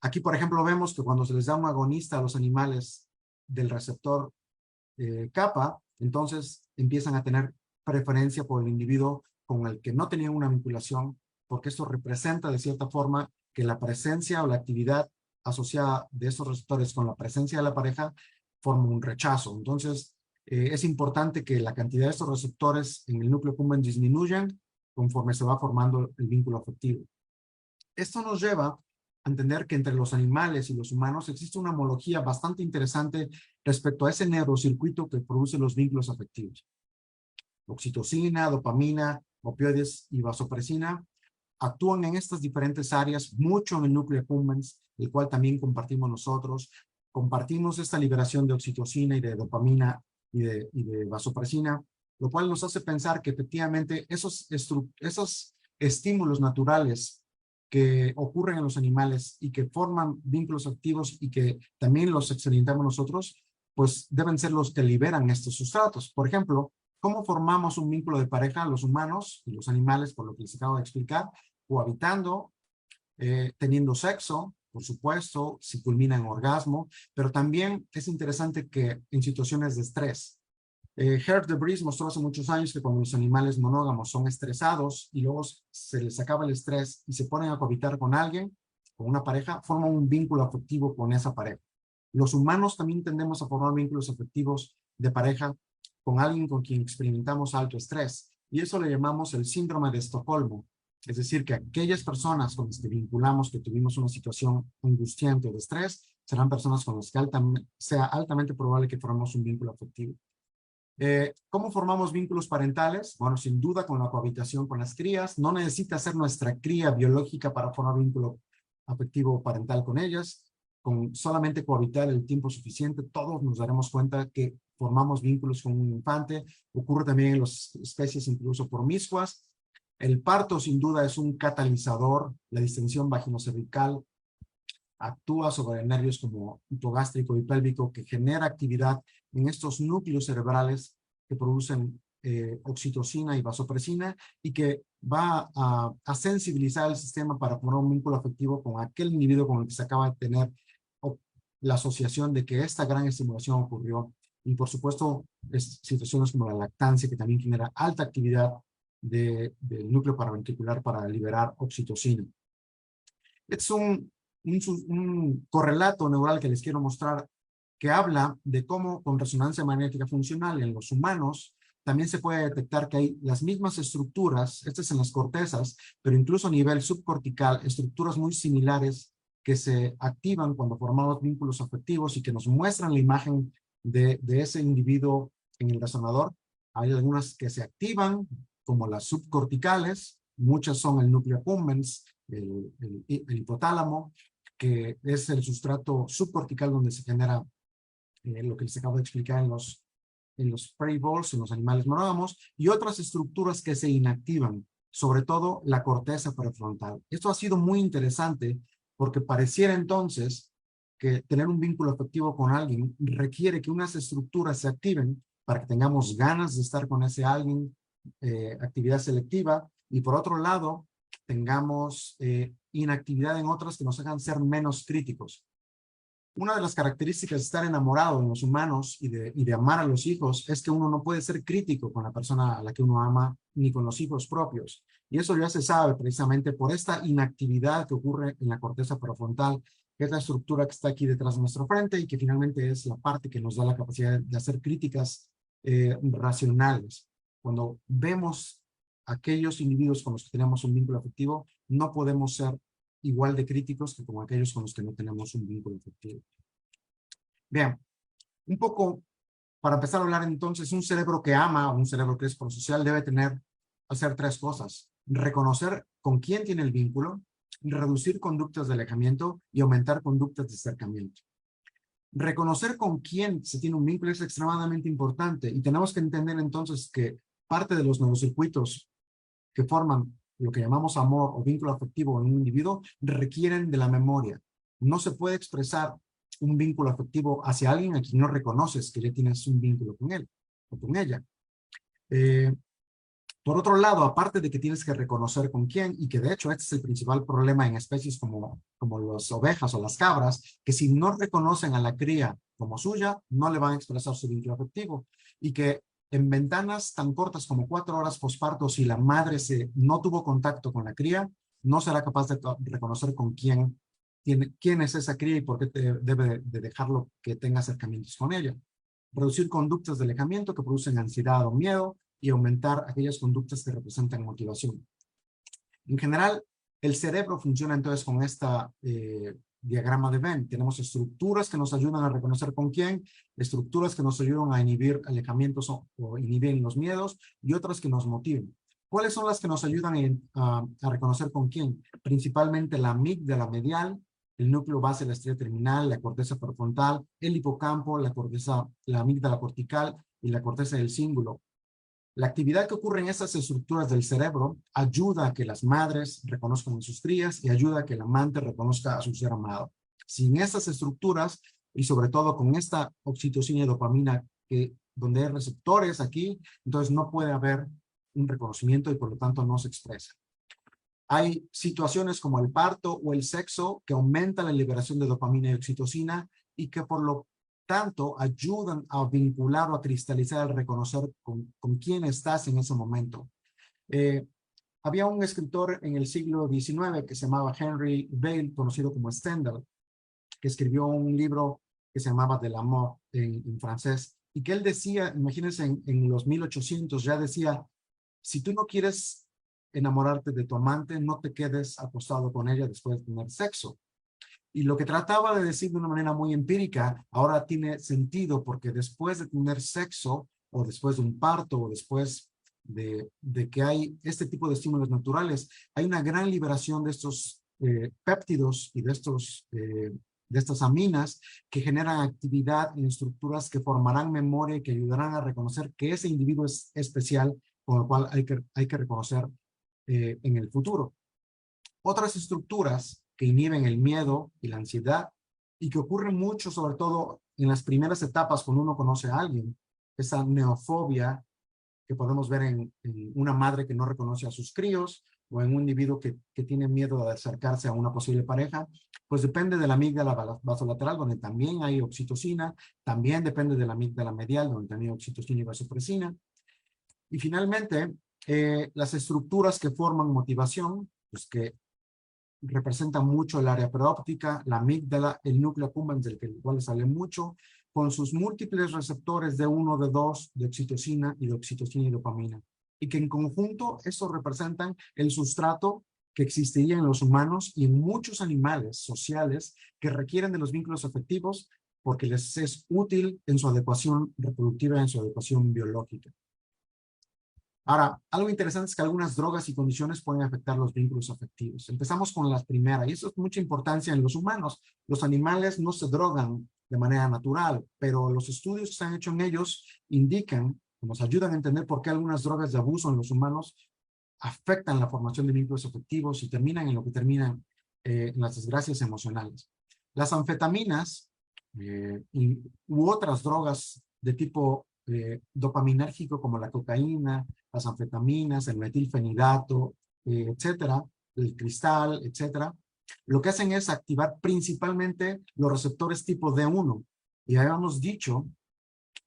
Speaker 2: Aquí, por ejemplo, vemos que cuando se les da un agonista a los animales del receptor kappa, entonces empiezan a tener preferencia por el individuo con el que no tenían una vinculación, porque esto representa de cierta forma que la presencia o la actividad asociada de esos receptores con la presencia de la pareja forma un rechazo. Entonces, es importante que la cantidad de estos receptores en el núcleo accumbens disminuyan conforme se va formando el vínculo afectivo. Esto nos lleva a entender que entre los animales y los humanos existe una homología bastante interesante respecto a ese neurocircuito que produce los vínculos afectivos. Oxitocina, dopamina opioides y vasopresina, actúan en estas diferentes áreas, mucho en el núcleo accumbens, el cual también compartimos nosotros. Compartimos esta liberación de oxitocina y de dopamina y de vasopresina, lo cual nos hace pensar que efectivamente esos estímulos naturales que ocurren en los animales y que forman vínculos activos y que también los experimentamos nosotros, pues deben ser los que liberan estos sustratos. Por ejemplo, ¿cómo formamos un vínculo de pareja los humanos y los animales, por lo que les acabo de explicar? Cohabitando, teniendo sexo, por supuesto, si culmina en orgasmo, pero también es interesante que en situaciones de estrés. Herb de Vries mostró hace muchos años que cuando los animales monógamos son estresados y luego se les acaba el estrés y se ponen a cohabitar con alguien, con una pareja, forman un vínculo afectivo con esa pareja. Los humanos también tendemos a formar vínculos afectivos de pareja con alguien con quien experimentamos alto estrés, y eso le llamamos el síndrome de Estocolmo. Es decir, que aquellas personas con las que vinculamos que tuvimos una situación angustiante o de estrés serán personas con las que sea altamente probable que formemos un vínculo afectivo. ¿Cómo formamos vínculos parentales? Bueno, sin duda con la cohabitación con las crías. No necesita ser nuestra cría biológica para formar vínculo afectivo parental con ellas. Con solamente cohabitar el tiempo suficiente, todos nos daremos cuenta que formamos vínculos con un infante. Ocurre también en las especies incluso promiscuas. El parto sin duda es un catalizador. La distensión vaginocervical actúa sobre nervios como hipogástrico y pélvico, que genera actividad en estos núcleos cerebrales que producen oxitocina y vasopresina, y que va a sensibilizar el sistema para formar un vínculo afectivo con aquel individuo con el que se acaba de tener la asociación de que esta gran estimulación ocurrió. Y por supuesto, situaciones como la lactancia, que también genera alta actividad del núcleo paraventricular para liberar oxitocina. Es un correlato neural que les quiero mostrar, que habla de cómo con resonancia magnética funcional en los humanos también se puede detectar que hay las mismas estructuras, estas en las cortezas, pero incluso a nivel subcortical, estructuras muy similares que se activan cuando formamos vínculos afectivos y que nos muestran la imagen de ese individuo en el resonador. Hay algunas que se activan, como las subcorticales, muchas son el núcleo accumbens, el hipotálamo, que es el sustrato subcortical donde se genera lo que les acabo de explicar en los prey voles, en los animales monógamos, y otras estructuras que se inactivan, sobre todo la corteza prefrontal. Esto ha sido muy interesante porque pareciera entonces que tener un vínculo afectivo con alguien requiere que unas estructuras se activen para que tengamos ganas de estar con ese alguien, actividad selectiva, y por otro lado, tengamos inactividad en otras que nos hagan ser menos críticos. Una de las características de estar enamorado en los humanos y de amar a los hijos es que uno no puede ser crítico con la persona a la que uno ama ni con los hijos propios. Y eso ya se sabe precisamente por esta inactividad que ocurre en la corteza prefrontal, que es la estructura que está aquí detrás de nuestra frente y que finalmente es la parte que nos da la capacidad de hacer críticas racionales. Cuando vemos aquellos individuos con los que tenemos un vínculo afectivo, no podemos ser igual de críticos que con aquellos con los que no tenemos un vínculo afectivo. Bien, un poco para empezar a hablar entonces, un cerebro que ama, un cerebro que es prosocial, debe hacer tres cosas: reconocer con quién tiene el vínculo, reducir conductas de alejamiento y aumentar conductas de acercamiento. Reconocer con quién se tiene un vínculo es extremadamente importante, y tenemos que entender entonces que parte de los neurocircuitos que forman lo que llamamos amor o vínculo afectivo en un individuo requieren de la memoria. No se puede expresar un vínculo afectivo hacia alguien a quien no reconoces que ya tienes un vínculo con él o con ella. Por otro lado, aparte de que tienes que reconocer con quién, y que de hecho este es el principal problema en especies como las ovejas o las cabras, que si no reconocen a la cría como suya, no le van a expresar su vínculo afectivo, y que en ventanas tan cortas como 4 horas posparto, si la madre no tuvo contacto con la cría, no será capaz de reconocer con quién es esa cría y por qué debe de dejarlo que tenga acercamientos con ella. Reducir conductas de alejamiento que producen ansiedad o miedo, y aumentar aquellas conductas que representan motivación. En general, el cerebro funciona entonces con esta diagrama de Venn. Tenemos estructuras que nos ayudan a reconocer con quién, estructuras que nos ayudan a inhibir alejamientos o inhibir los miedos, y otras que nos motivan. ¿Cuáles son las que nos ayudan a reconocer con quién? Principalmente la amígdala medial, el núcleo base de la estrella terminal, la corteza prefrontal, el hipocampo, la amígdala cortical y la corteza del cíngulo. La actividad que ocurre en estas estructuras del cerebro ayuda a que las madres reconozcan a sus crías y ayuda a que el amante reconozca a su ser amado. Sin estas estructuras y sobre todo con esta oxitocina y dopamina donde hay receptores aquí, entonces no puede haber un reconocimiento y por lo tanto no se expresa. Hay situaciones como el parto o el sexo que aumentan la liberación de dopamina y oxitocina y que por lo tanto ayudan a vincular o a cristalizar al reconocer con quién estás en ese momento. Había un escritor en el siglo XIX que se llamaba Henry Vail, conocido como Stendhal, que escribió un libro que se llamaba De l'amour en francés, y que él decía, imagínense, en los 1800 ya decía, si tú no quieres enamorarte de tu amante, no te quedes acostado con ella después de tener sexo. Y lo que trataba de decir de una manera muy empírica, ahora tiene sentido porque después de tener sexo, o después de un parto, o después de que hay este tipo de estímulos naturales, hay una gran liberación de estos péptidos y de estas aminas que generan actividad en estructuras que formarán memoria y que ayudarán a reconocer que ese individuo es especial, con lo cual hay que reconocer en el futuro. Otras estructuras que inhiben el miedo y la ansiedad y que ocurren mucho, sobre todo en las primeras etapas cuando uno conoce a alguien, esa neofobia que podemos ver en una madre que no reconoce a sus críos o en un individuo que tiene miedo de acercarse a una posible pareja, pues depende de la amígdala basolateral, donde también hay oxitocina, también depende de la amígdala medial, donde también hay oxitocina y vasopresina. Y finalmente, las estructuras que forman motivación, pues que representan mucho el área preóptica, la amígdala, el núcleo accumbens, del cual sale mucho, con sus múltiples receptores de 1, de 2, de oxitocina y dopamina. Y que en conjunto estos representan el sustrato que existiría en los humanos y en muchos animales sociales que requieren de los vínculos afectivos porque les es útil en su adecuación reproductiva, en su adecuación biológica. Ahora, algo interesante es que algunas drogas y condiciones pueden afectar los vínculos afectivos. Empezamos con la primera, y eso es mucha importancia en los humanos. Los animales no se drogan de manera natural, pero los estudios que se han hecho en ellos indican, nos ayudan a entender por qué algunas drogas de abuso en los humanos afectan la formación de vínculos afectivos y terminan en lo que terminan en las desgracias emocionales. Las anfetaminas u otras drogas de tipo dopaminérgico como la cocaína, las anfetaminas, el metilfenidato, etcétera, el cristal, etcétera, lo que hacen es activar principalmente los receptores tipo D1. Y habíamos dicho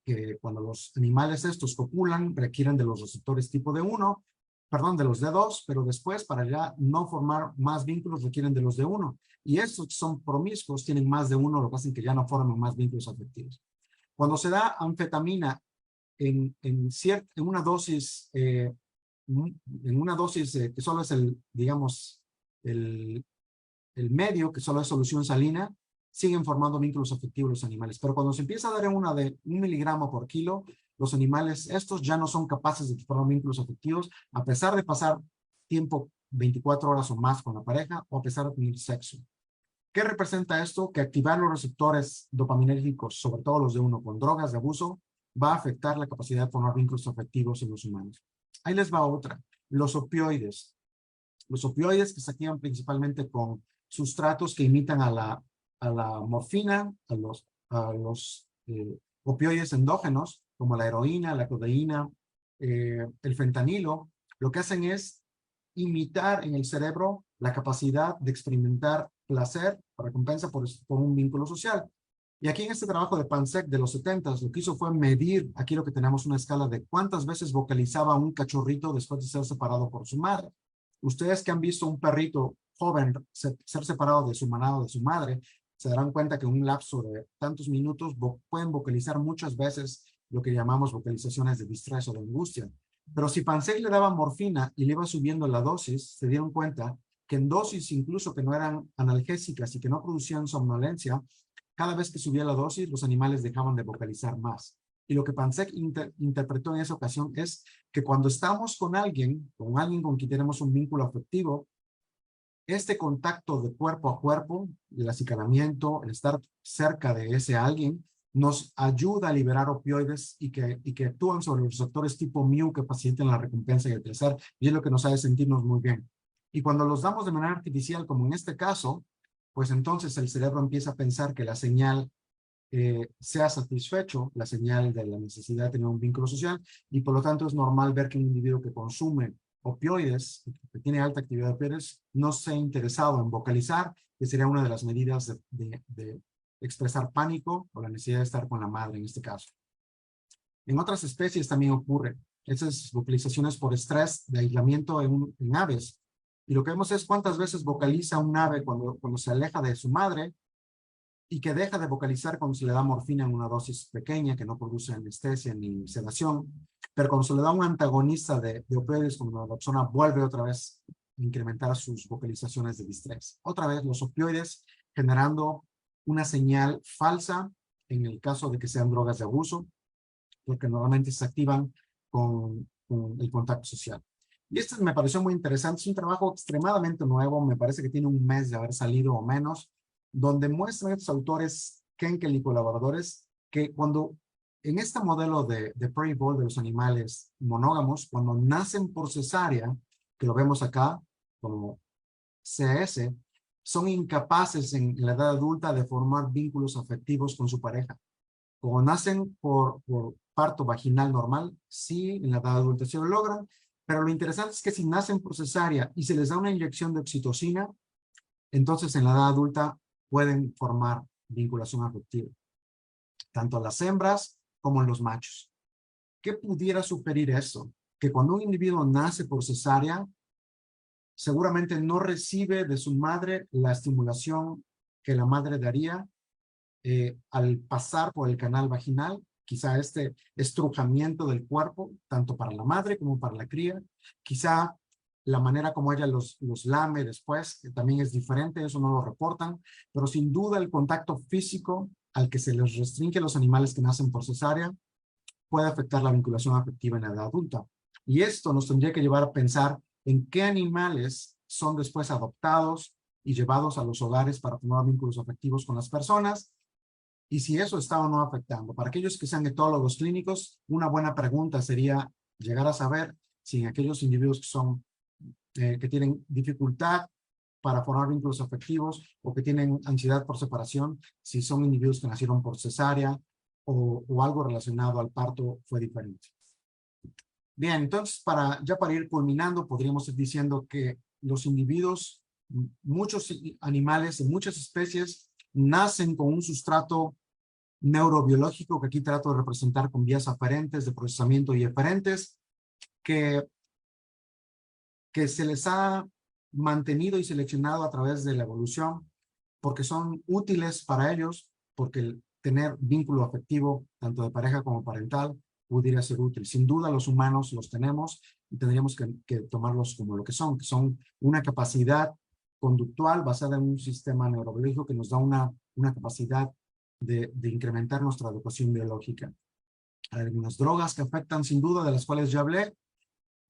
Speaker 2: que cuando los animales estos copulan requieren de los receptores tipo D1, perdón, de los D2, pero después para ya no formar más vínculos requieren de los D1. Y estos que son promiscuos tienen más de uno, lo que hacen que ya no formen más vínculos afectivos. Cuando se da anfetamina en una dosis, que solo es digamos, el medio, que solo es solución salina, siguen formando vínculos afectivos los animales. Pero cuando se empieza a dar en una de 1 miligramo por kilo, los animales estos ya no son capaces de formar vínculos afectivos a pesar de pasar tiempo 24 horas o más con la pareja o a pesar de tener sexo. ¿Qué representa esto? Que activar los receptores dopaminérgicos, sobre todo los de uno con drogas de abuso, va a afectar la capacidad de formar vínculos afectivos en los humanos. Ahí les va otra. Los opioides. Los opioides que se activan principalmente con sustratos que imitan a la morfina, a los opioides endógenos, como la heroína, la codeína, el fentanilo, lo que hacen es imitar en el cerebro la capacidad de experimentar placer o recompensa por un vínculo social. Y aquí en este trabajo de Pansek de los 70s, lo que hizo fue medir, aquí lo que tenemos una escala de cuántas veces vocalizaba un cachorrito después de ser separado por su madre. Ustedes que han visto un perrito joven ser separado de su manada, de su madre, se darán cuenta que en un lapso de tantos minutos pueden vocalizar muchas veces lo que llamamos vocalizaciones de distrés o de angustia. Pero si Pansek le daba morfina y le iba subiendo la dosis, se dieron cuenta que en dosis incluso que no eran analgésicas y que no producían somnolencia, cada vez que subía la dosis, los animales dejaban de vocalizar más. Y lo que Pansek interpretó en esa ocasión es que cuando estamos con alguien con quien tenemos un vínculo afectivo, este contacto de cuerpo a cuerpo, el acicalamiento, el estar cerca de ese alguien, nos ayuda a liberar opioides y que actúan sobre los receptores tipo mu que facilitan la recompensa y el placer, y es lo que nos hace sentirnos muy bien. Y cuando los damos de manera artificial, como en este caso, pues entonces el cerebro empieza a pensar que la señal sea satisfecho, la señal de la necesidad de tener un vínculo social, y por lo tanto es normal ver que un individuo que consume opioides, que tiene alta actividad de opioides, no sea interesado en vocalizar, que sería una de las medidas de expresar pánico o la necesidad de estar con la madre en este caso. En otras especies también ocurre esas vocalizaciones por estrés de aislamiento en aves. Y lo que vemos es cuántas veces vocaliza un ave cuando se aleja de su madre y que deja de vocalizar cuando se le da morfina en una dosis pequeña que no produce anestesia ni sedación. Pero cuando se le da un antagonista de opioides como la naloxona, vuelve otra vez a incrementar sus vocalizaciones de distrés. Otra vez los opioides generando una señal falsa en el caso de que sean drogas de abuso, porque normalmente se activan con el contacto social. Y este me pareció muy interesante, es un trabajo extremadamente nuevo, me parece que tiene un mes de haber salido o menos, donde muestran estos autores, Kenkel y colaboradores, que cuando en este modelo de prey ball de los animales monógamos, cuando nacen por cesárea, que lo vemos acá como CS, son incapaces en la edad adulta de formar vínculos afectivos con su pareja. Como nacen por parto vaginal normal, sí, en la edad adulta se lo logran, pero lo interesante es que si nacen por cesárea y se les da una inyección de oxitocina, entonces en la edad adulta pueden formar vinculación afectiva, tanto las hembras como en los machos. ¿Qué pudiera sugerir eso? Que cuando un individuo nace por cesárea, seguramente no recibe de su madre la estimulación que la madre daría al pasar por el canal vaginal, quizá este estrujamiento del cuerpo, tanto para la madre como para la cría, quizá la manera como ella los lame después, que también es diferente, eso no lo reportan, pero sin duda el contacto físico al que se les restringe a los animales que nacen por cesárea puede afectar la vinculación afectiva en la edad adulta. Y esto nos tendría que llevar a pensar en qué animales son después adoptados y llevados a los hogares para formar vínculos afectivos con las personas, y si eso está o no afectando. Para aquellos que sean etólogos clínicos, una buena pregunta sería llegar a saber si en aquellos individuos que son, que tienen dificultad para formar vínculos afectivos o que tienen ansiedad por separación, si son individuos que nacieron por cesárea o algo relacionado al parto fue diferente. Bien, entonces ya para ir culminando, podríamos ir diciendo que los individuos, muchos animales y muchas especies nacen con un sustrato neurobiológico que aquí trato de representar con vías aferentes de procesamiento y eferentes que se les ha mantenido y seleccionado a través de la evolución porque son útiles para ellos, porque el tener vínculo afectivo tanto de pareja como parental pudiera ser útil. Sin duda los humanos los tenemos y tendríamos que tomarlos como lo que son una capacidad conductual basada en un sistema neurobiológico que nos da una capacidad de incrementar nuestra educación biológica. Hay algunas drogas que afectan sin duda, de las cuales ya hablé.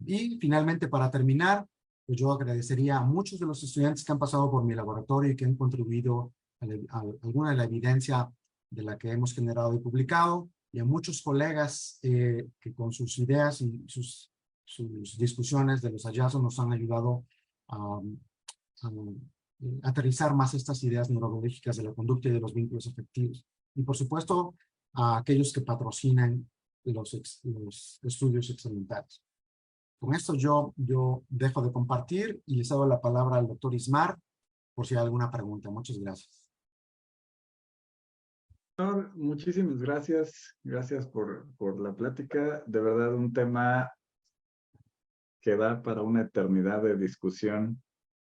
Speaker 2: Y finalmente, para terminar, pues yo agradecería a muchos de los estudiantes que han pasado por mi laboratorio y que han contribuido a alguna de la evidencia de la que hemos generado y publicado, y a muchos colegas que con sus ideas y sus discusiones de los hallazgos nos han ayudado a aterrizar más estas ideas neurobiológicas de la conducta y de los vínculos afectivos. Y por supuesto, a aquellos que patrocinan los estudios experimentales. Con esto yo dejo de compartir y les doy la palabra al doctor Ismar por si hay alguna pregunta. Muchas gracias.
Speaker 1: Doctor, muchísimas gracias. Gracias por la plática. De verdad, un tema que da para una eternidad de discusión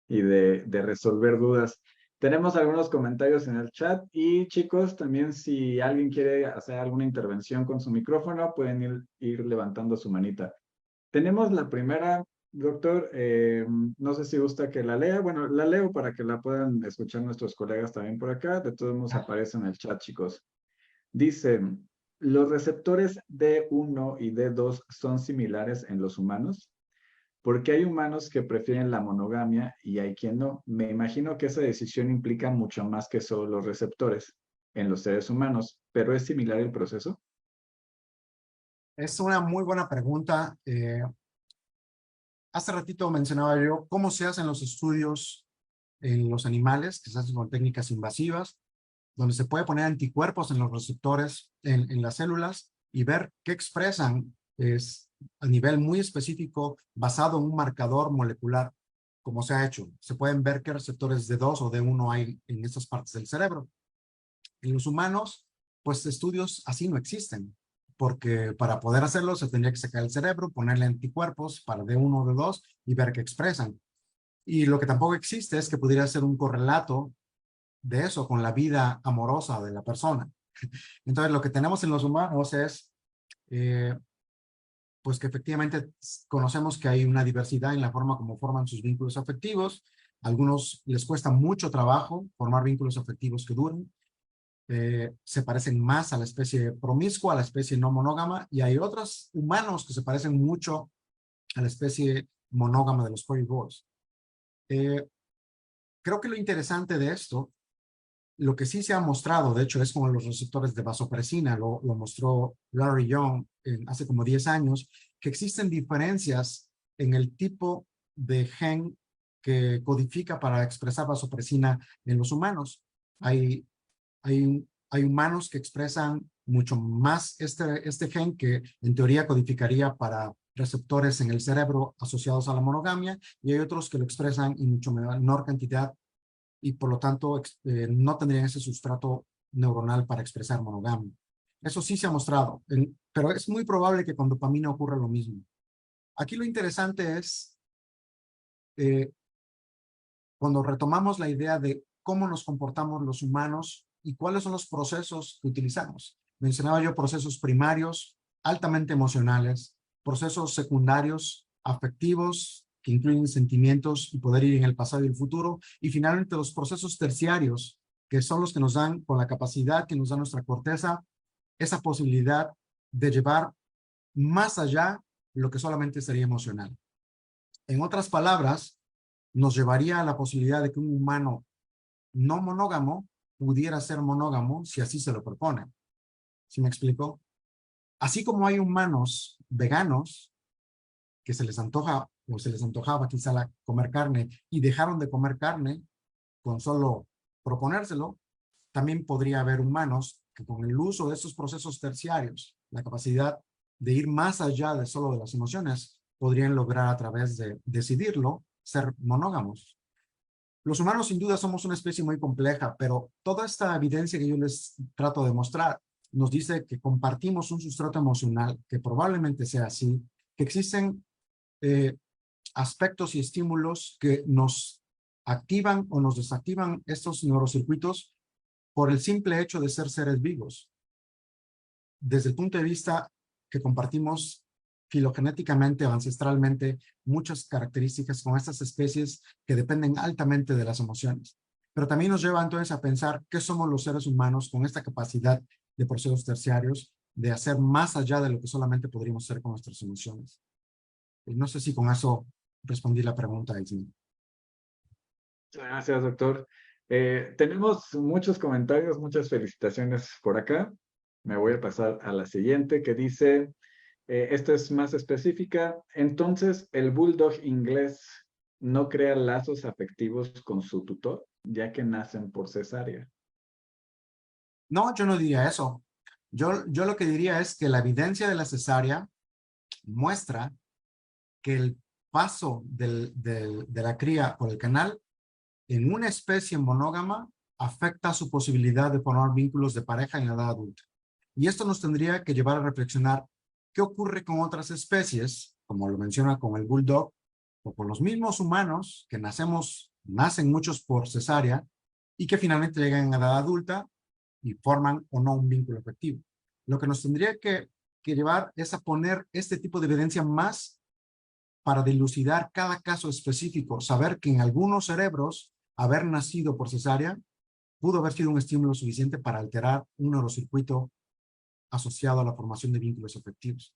Speaker 1: y de resolver dudas. Tenemos algunos comentarios en el chat y chicos, también si alguien quiere hacer alguna intervención con su micrófono, pueden ir levantando su manita. Tenemos la primera, doctor, no sé si gusta que la lea. Bueno, la leo para que la puedan escuchar nuestros colegas también por acá. De todos modos aparece en el chat, chicos. Dice, ¿los receptores D1 y D2 son similares en los humanos? Porque hay humanos que prefieren la monogamia y hay quien no. Me imagino que esa decisión implica mucho más que solo los receptores en los seres humanos, pero ¿es similar el proceso?
Speaker 2: Es una muy buena pregunta. Hace ratito mencionaba yo cómo se hacen los estudios en los animales, que se hacen con técnicas invasivas, donde se puede poner anticuerpos en los receptores, en las células, y ver qué expresan a nivel muy específico, basado en un marcador molecular, como se ha hecho. Se pueden ver qué receptores D2 o D1 hay en estas partes del cerebro. En los humanos, pues estudios así no existen, porque para poder hacerlo se tendría que sacar el cerebro, ponerle anticuerpos para D1 o D2 y ver qué expresan. Y lo que tampoco existe es que pudiera ser un correlato de eso con la vida amorosa de la persona. Entonces, lo que tenemos en los humanos es, pues que efectivamente conocemos que hay una diversidad en la forma como forman sus vínculos afectivos. A algunos les cuesta mucho trabajo formar vínculos afectivos que duren. Se parecen más a la especie promiscua, a la especie no monógama, y hay otros humanos que se parecen mucho a la especie monógama de los Furry Boys. Creo que lo interesante de esto, lo que sí se ha mostrado, de hecho, es como los receptores de vasopresina, lo mostró Larry Young hace como 10 años, que existen diferencias en el tipo de gen que codifica para expresar vasopresina en los humanos. Hay humanos que expresan mucho más este gen que en teoría codificaría para receptores en el cerebro asociados a la monogamia, y hay otros que lo expresan en mucho menor cantidad y por lo tanto no tendrían ese sustrato neuronal para expresar monogamia. Eso sí se ha mostrado, pero es muy probable que con dopamina ocurra lo mismo. Aquí lo interesante es eh, cuando retomamos la idea de cómo nos comportamos los humanos y cuáles son los procesos que utilizamos. Mencionaba yo procesos primarios, altamente emocionales, procesos secundarios, afectivos, que incluyen sentimientos y poder ir en el pasado y el futuro, y finalmente los procesos terciarios, que son los que nos dan, con la capacidad que nos da nuestra corteza, esa posibilidad de llevar más allá lo que solamente sería emocional. En otras palabras, nos llevaría a la posibilidad de que un humano no monógamo pudiera ser monógamo si así se lo propone. ¿Sí me explico? Así como hay humanos veganos que se les antoja o se les antojaba quizá comer carne y dejaron de comer carne con solo proponérselo, también podría haber humanos que con el uso de estos procesos terciarios, la capacidad de ir más allá de solo de las emociones, podrían lograr a través de decidirlo ser monógamos. Los humanos sin duda somos una especie muy compleja, pero toda esta evidencia que yo les trato de mostrar nos dice que compartimos un sustrato emocional, que probablemente sea así, que existen aspectos y estímulos que nos activan o nos desactivan estos neurocircuitos por el simple hecho de ser seres vivos. Desde el punto de vista que compartimos filogenéticamente o ancestralmente muchas características con estas especies que dependen altamente de las emociones. Pero también nos lleva entonces a pensar qué somos los seres humanos con esta capacidad de procesos terciarios de hacer más allá de lo que solamente podríamos hacer con nuestras emociones. Y no sé si con eso respondí la pregunta, Ismael.
Speaker 1: Gracias, doctor. Tenemos muchos comentarios, muchas felicitaciones por acá. Me voy a pasar a la siguiente que dice, esta es más específica. Entonces, ¿el bulldog inglés no crea lazos afectivos con su tutor, ya que nacen por cesárea?
Speaker 2: No, yo no diría eso. Yo lo que diría es que la evidencia de la cesárea muestra que el paso de la cría por el canal en una especie monógama afecta su posibilidad de formar vínculos de pareja en la edad adulta. Y esto nos tendría que llevar a reflexionar qué ocurre con otras especies, como lo menciona con el bulldog, o con los mismos humanos que nacen muchos por cesárea y que finalmente llegan a la edad adulta y forman o no un vínculo afectivo. Lo que nos tendría que llevar es a poner este tipo de evidencia más para dilucidar cada caso específico, saber que en algunos cerebros haber nacido por cesárea pudo haber sido un estímulo suficiente para alterar un neurocircuito asociado a la formación de vínculos afectivos.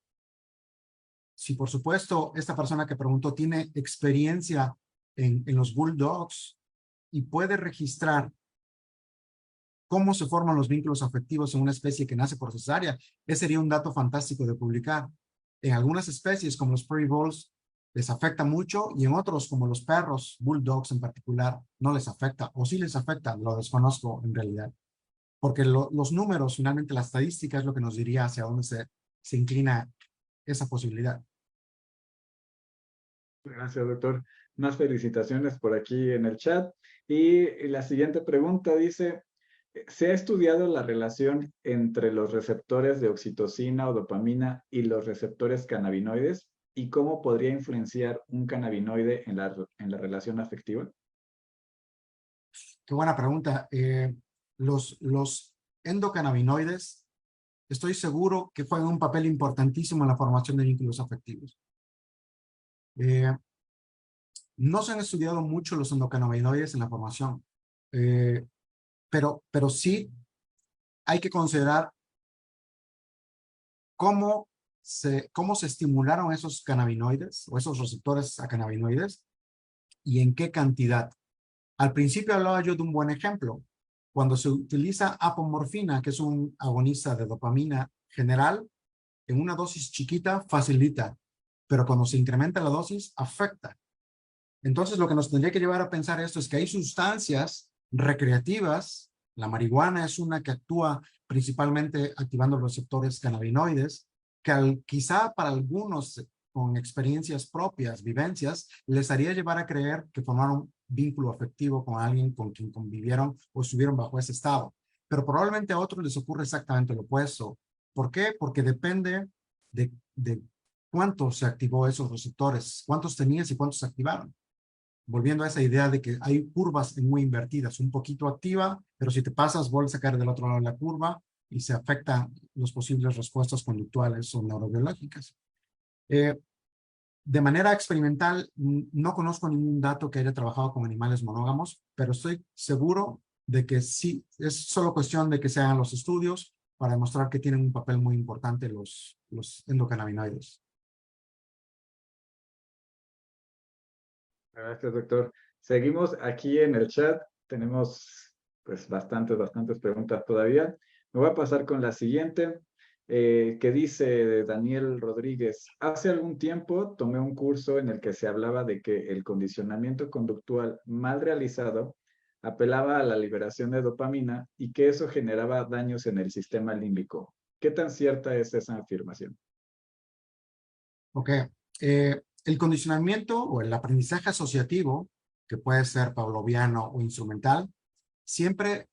Speaker 2: Si por supuesto esta persona que preguntó tiene experiencia en los bulldogs y puede registrar cómo se forman los vínculos afectivos en una especie que nace por cesárea, ese sería un dato fantástico de publicar. En algunas especies, como los Prairie Voles, les afecta mucho, y en otros, como los perros, bulldogs en particular, no les afecta, o sí les afecta, lo desconozco en realidad. Porque los números, finalmente la estadística es lo que nos diría hacia dónde se inclina esa posibilidad.
Speaker 1: Gracias, doctor. Más felicitaciones por aquí en el chat. Y la siguiente pregunta dice, ¿se ha estudiado la relación entre los receptores de oxitocina o dopamina y los receptores cannabinoides? ¿Y cómo podría influenciar un cannabinoide en la relación afectiva?
Speaker 2: Qué buena pregunta. Los endocannabinoides, estoy seguro que juegan un papel importantísimo en la formación de vínculos afectivos. No se han estudiado mucho los endocannabinoides en la formación, pero sí hay que considerar cómo se estimularon esos cannabinoides o esos receptores a cannabinoides y en qué cantidad. Al principio hablaba yo de un buen ejemplo. Cuando se utiliza apomorfina, que es un agonista de dopamina general, en una dosis chiquita facilita, pero cuando se incrementa la dosis, afecta. Entonces, lo que nos tendría que llevar a pensar esto es que hay sustancias recreativas. La marihuana es una que actúa principalmente activando los receptores cannabinoides, que quizá para algunos con experiencias propias, vivencias, les haría llevar a creer que formaron vínculo afectivo con alguien con quien convivieron o estuvieron bajo ese estado. Pero probablemente a otros les ocurre exactamente lo opuesto. ¿Por qué? Porque depende de cuántos se activó esos receptores, cuántos tenías y cuántos se activaron. Volviendo a esa idea de que hay curvas muy invertidas, un poquito activa, pero si te pasas, vuelves a caer del otro lado de la curva y se afectan las posibles respuestas conductuales o neurobiológicas. De manera experimental, no conozco ningún dato que haya trabajado con animales monógamos, pero estoy seguro de que sí, es solo cuestión de que se hagan los estudios para demostrar que tienen un papel muy importante los endocannabinoides.
Speaker 1: Gracias, doctor. Seguimos aquí en el chat. Tenemos pues bastantes preguntas todavía. Me voy a pasar con la siguiente, que dice Daniel Rodríguez. Hace algún tiempo tomé un curso en el que se hablaba de que el condicionamiento conductual mal realizado apelaba a la liberación de dopamina y que eso generaba daños en el sistema límbico. ¿Qué tan cierta es esa afirmación?
Speaker 2: Ok. El condicionamiento o el aprendizaje asociativo, que puede ser pavloviano o instrumental, siempre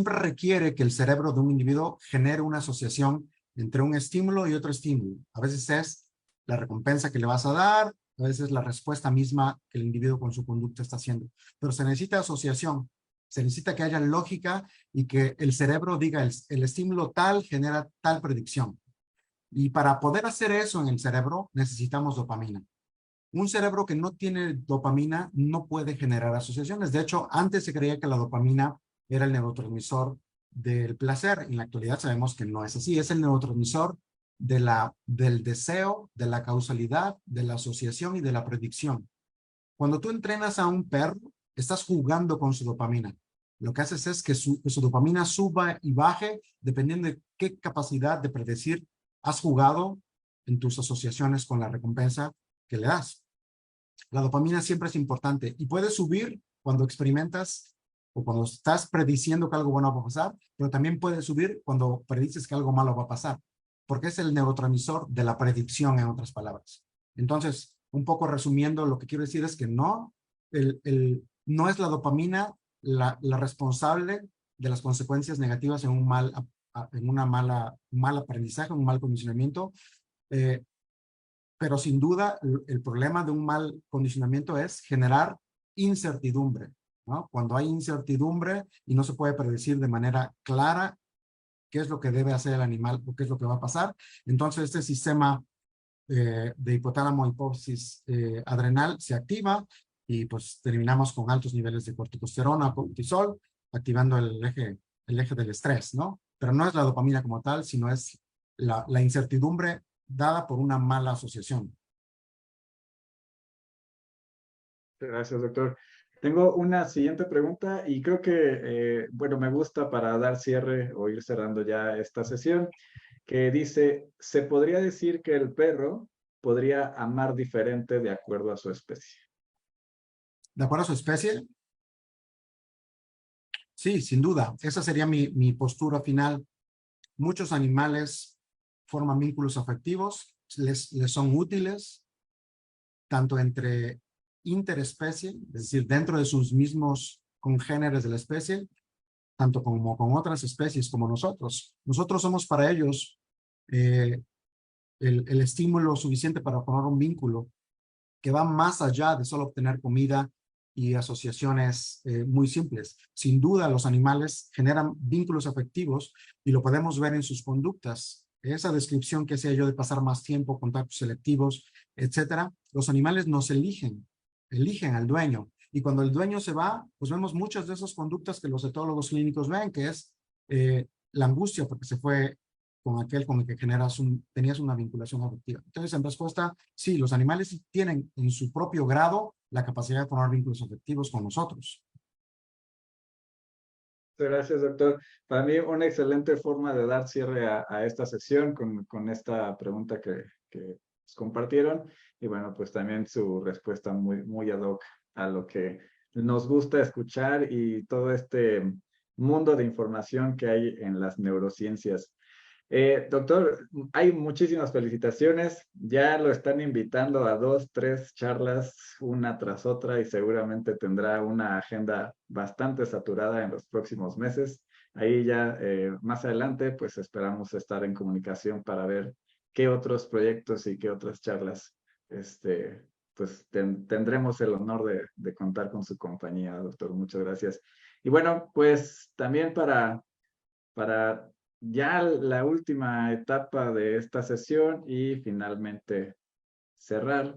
Speaker 2: requiere que el cerebro de un individuo genere una asociación entre un estímulo y otro estímulo. A veces es la recompensa que le vas a dar, a veces es la respuesta misma que el individuo con su conducta está haciendo. Pero se necesita asociación, se necesita que haya lógica y que el cerebro diga el estímulo tal genera tal predicción. Y para poder hacer eso en el cerebro necesitamos dopamina. Un cerebro que no tiene dopamina no puede generar asociaciones. De hecho, antes se creía que la dopamina era el neurotransmisor del placer. En la actualidad sabemos que no es así. Es el neurotransmisor del deseo, de la causalidad, de la asociación y de la predicción. Cuando tú entrenas a un perro, estás jugando con su dopamina. Lo que haces es que su dopamina suba y baje dependiendo de qué capacidad de predecir has jugado en tus asociaciones con la recompensa que le das. La dopamina siempre es importante y puede subir cuando experimentas o cuando estás prediciendo que algo bueno va a pasar, pero también puede subir cuando predices que algo malo va a pasar, porque es el neurotransmisor de la predicción, en otras palabras. Entonces, un poco resumiendo, lo que quiero decir es que no, no es la dopamina la responsable de las consecuencias negativas en un mal aprendizaje, un mal condicionamiento, pero sin duda el problema de un mal condicionamiento es generar incertidumbre, ¿no? Cuando hay incertidumbre y no se puede predecir de manera clara qué es lo que debe hacer el animal o qué es lo que va a pasar, entonces este sistema de hipotálamo hipófisis adrenal se activa y pues terminamos con altos niveles de corticosterona, cortisol, activando el eje del estrés, ¿no? Pero no es la dopamina como tal, sino es la incertidumbre dada por una mala asociación.
Speaker 1: Gracias, doctor. Tengo una siguiente pregunta y creo que, bueno, me gusta para dar cierre o ir cerrando ya esta sesión, que dice, ¿se podría decir que el perro podría amar diferente de acuerdo a su especie?
Speaker 2: ¿De acuerdo a su especie? Sí, sin duda. Esa sería mi postura final. Muchos animales forman vínculos afectivos, les son útiles, tanto entre interespecie, es decir, dentro de sus mismos congéneres de la especie, tanto como con otras especies como nosotros. Nosotros somos para ellos el estímulo suficiente para formar un vínculo que va más allá de solo obtener comida y asociaciones muy simples. Sin duda, los animales generan vínculos afectivos y lo podemos ver en sus conductas. Esa descripción que hacía yo de pasar más tiempo, contactos selectivos, etcétera, los animales nos eligen al dueño. Y cuando el dueño se va, pues vemos muchas de esas conductas que los etólogos clínicos ven, que es la angustia porque se fue con aquel con el que tenías una vinculación afectiva. Entonces, en respuesta, sí, los animales tienen en su propio grado la capacidad de formar vínculos afectivos con nosotros.
Speaker 1: Gracias, doctor. Para mí, una excelente forma de dar cierre a esta sesión con esta pregunta que nos compartieron. Y bueno, pues también su respuesta muy ad hoc a lo que nos gusta escuchar y todo este mundo de información que hay en las neurociencias. Doctor, hay muchísimas felicitaciones. Ya lo están invitando a 2, 3 charlas, una tras otra, y seguramente tendrá una agenda bastante saturada en los próximos meses. Ahí ya más adelante, pues esperamos estar en comunicación para ver qué otros proyectos y qué otras charlas pues tendremos el honor de contar con su compañía, doctor. Muchas gracias. Y bueno, pues también para ya la última etapa de esta sesión y finalmente cerrar,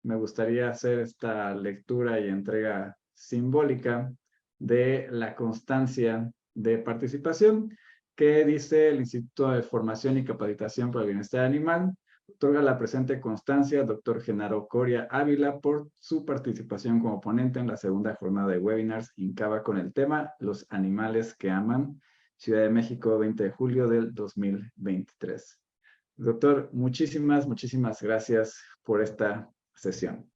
Speaker 1: me gustaría hacer esta lectura y entrega simbólica de la constancia de participación que dice el Instituto de Formación y Capacitación para el Bienestar Animal. Otorga la presente constancia al doctor Genaro Coria Ávila por su participación como ponente en la segunda jornada de webinars INCABA con el tema Los animales que aman, Ciudad de México, 20 de julio del 2023. Doctor, muchísimas gracias por esta sesión.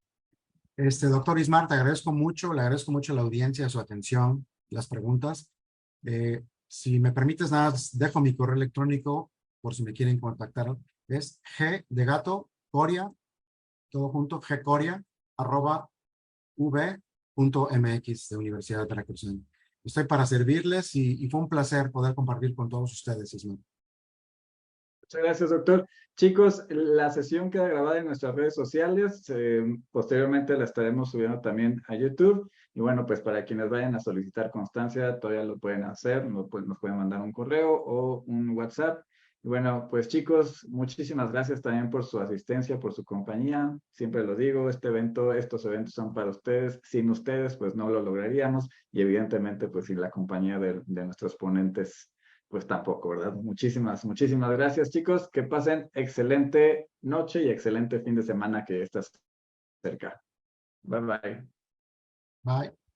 Speaker 2: Doctor Ismar, te agradezco mucho, le agradezco mucho a la audiencia, su atención, las preguntas. Si me permites, nada, dejo mi correo electrónico por si me quieren contactar. Es g de gato, coria, todo junto, gcoria@v.mx de Universidad de Veracruz. Estoy para servirles y fue un placer poder compartir con todos ustedes, Ismar.
Speaker 1: Muchas gracias, doctor. Chicos, la sesión queda grabada en nuestras redes sociales. Posteriormente la estaremos subiendo también a YouTube. Y bueno, pues para quienes vayan a solicitar constancia, todavía lo pueden hacer. Nos pueden mandar un correo o un WhatsApp. Y bueno, pues chicos, muchísimas gracias también por su asistencia, por su compañía. Siempre lo digo, estos eventos son para ustedes. Sin ustedes, pues no lo lograríamos. Y evidentemente, pues sin la compañía de nuestros ponentes, pues tampoco, ¿verdad? Muchísimas gracias, chicos. Que pasen excelente noche y excelente fin de semana que estás cerca. Bye, bye.
Speaker 2: Bye.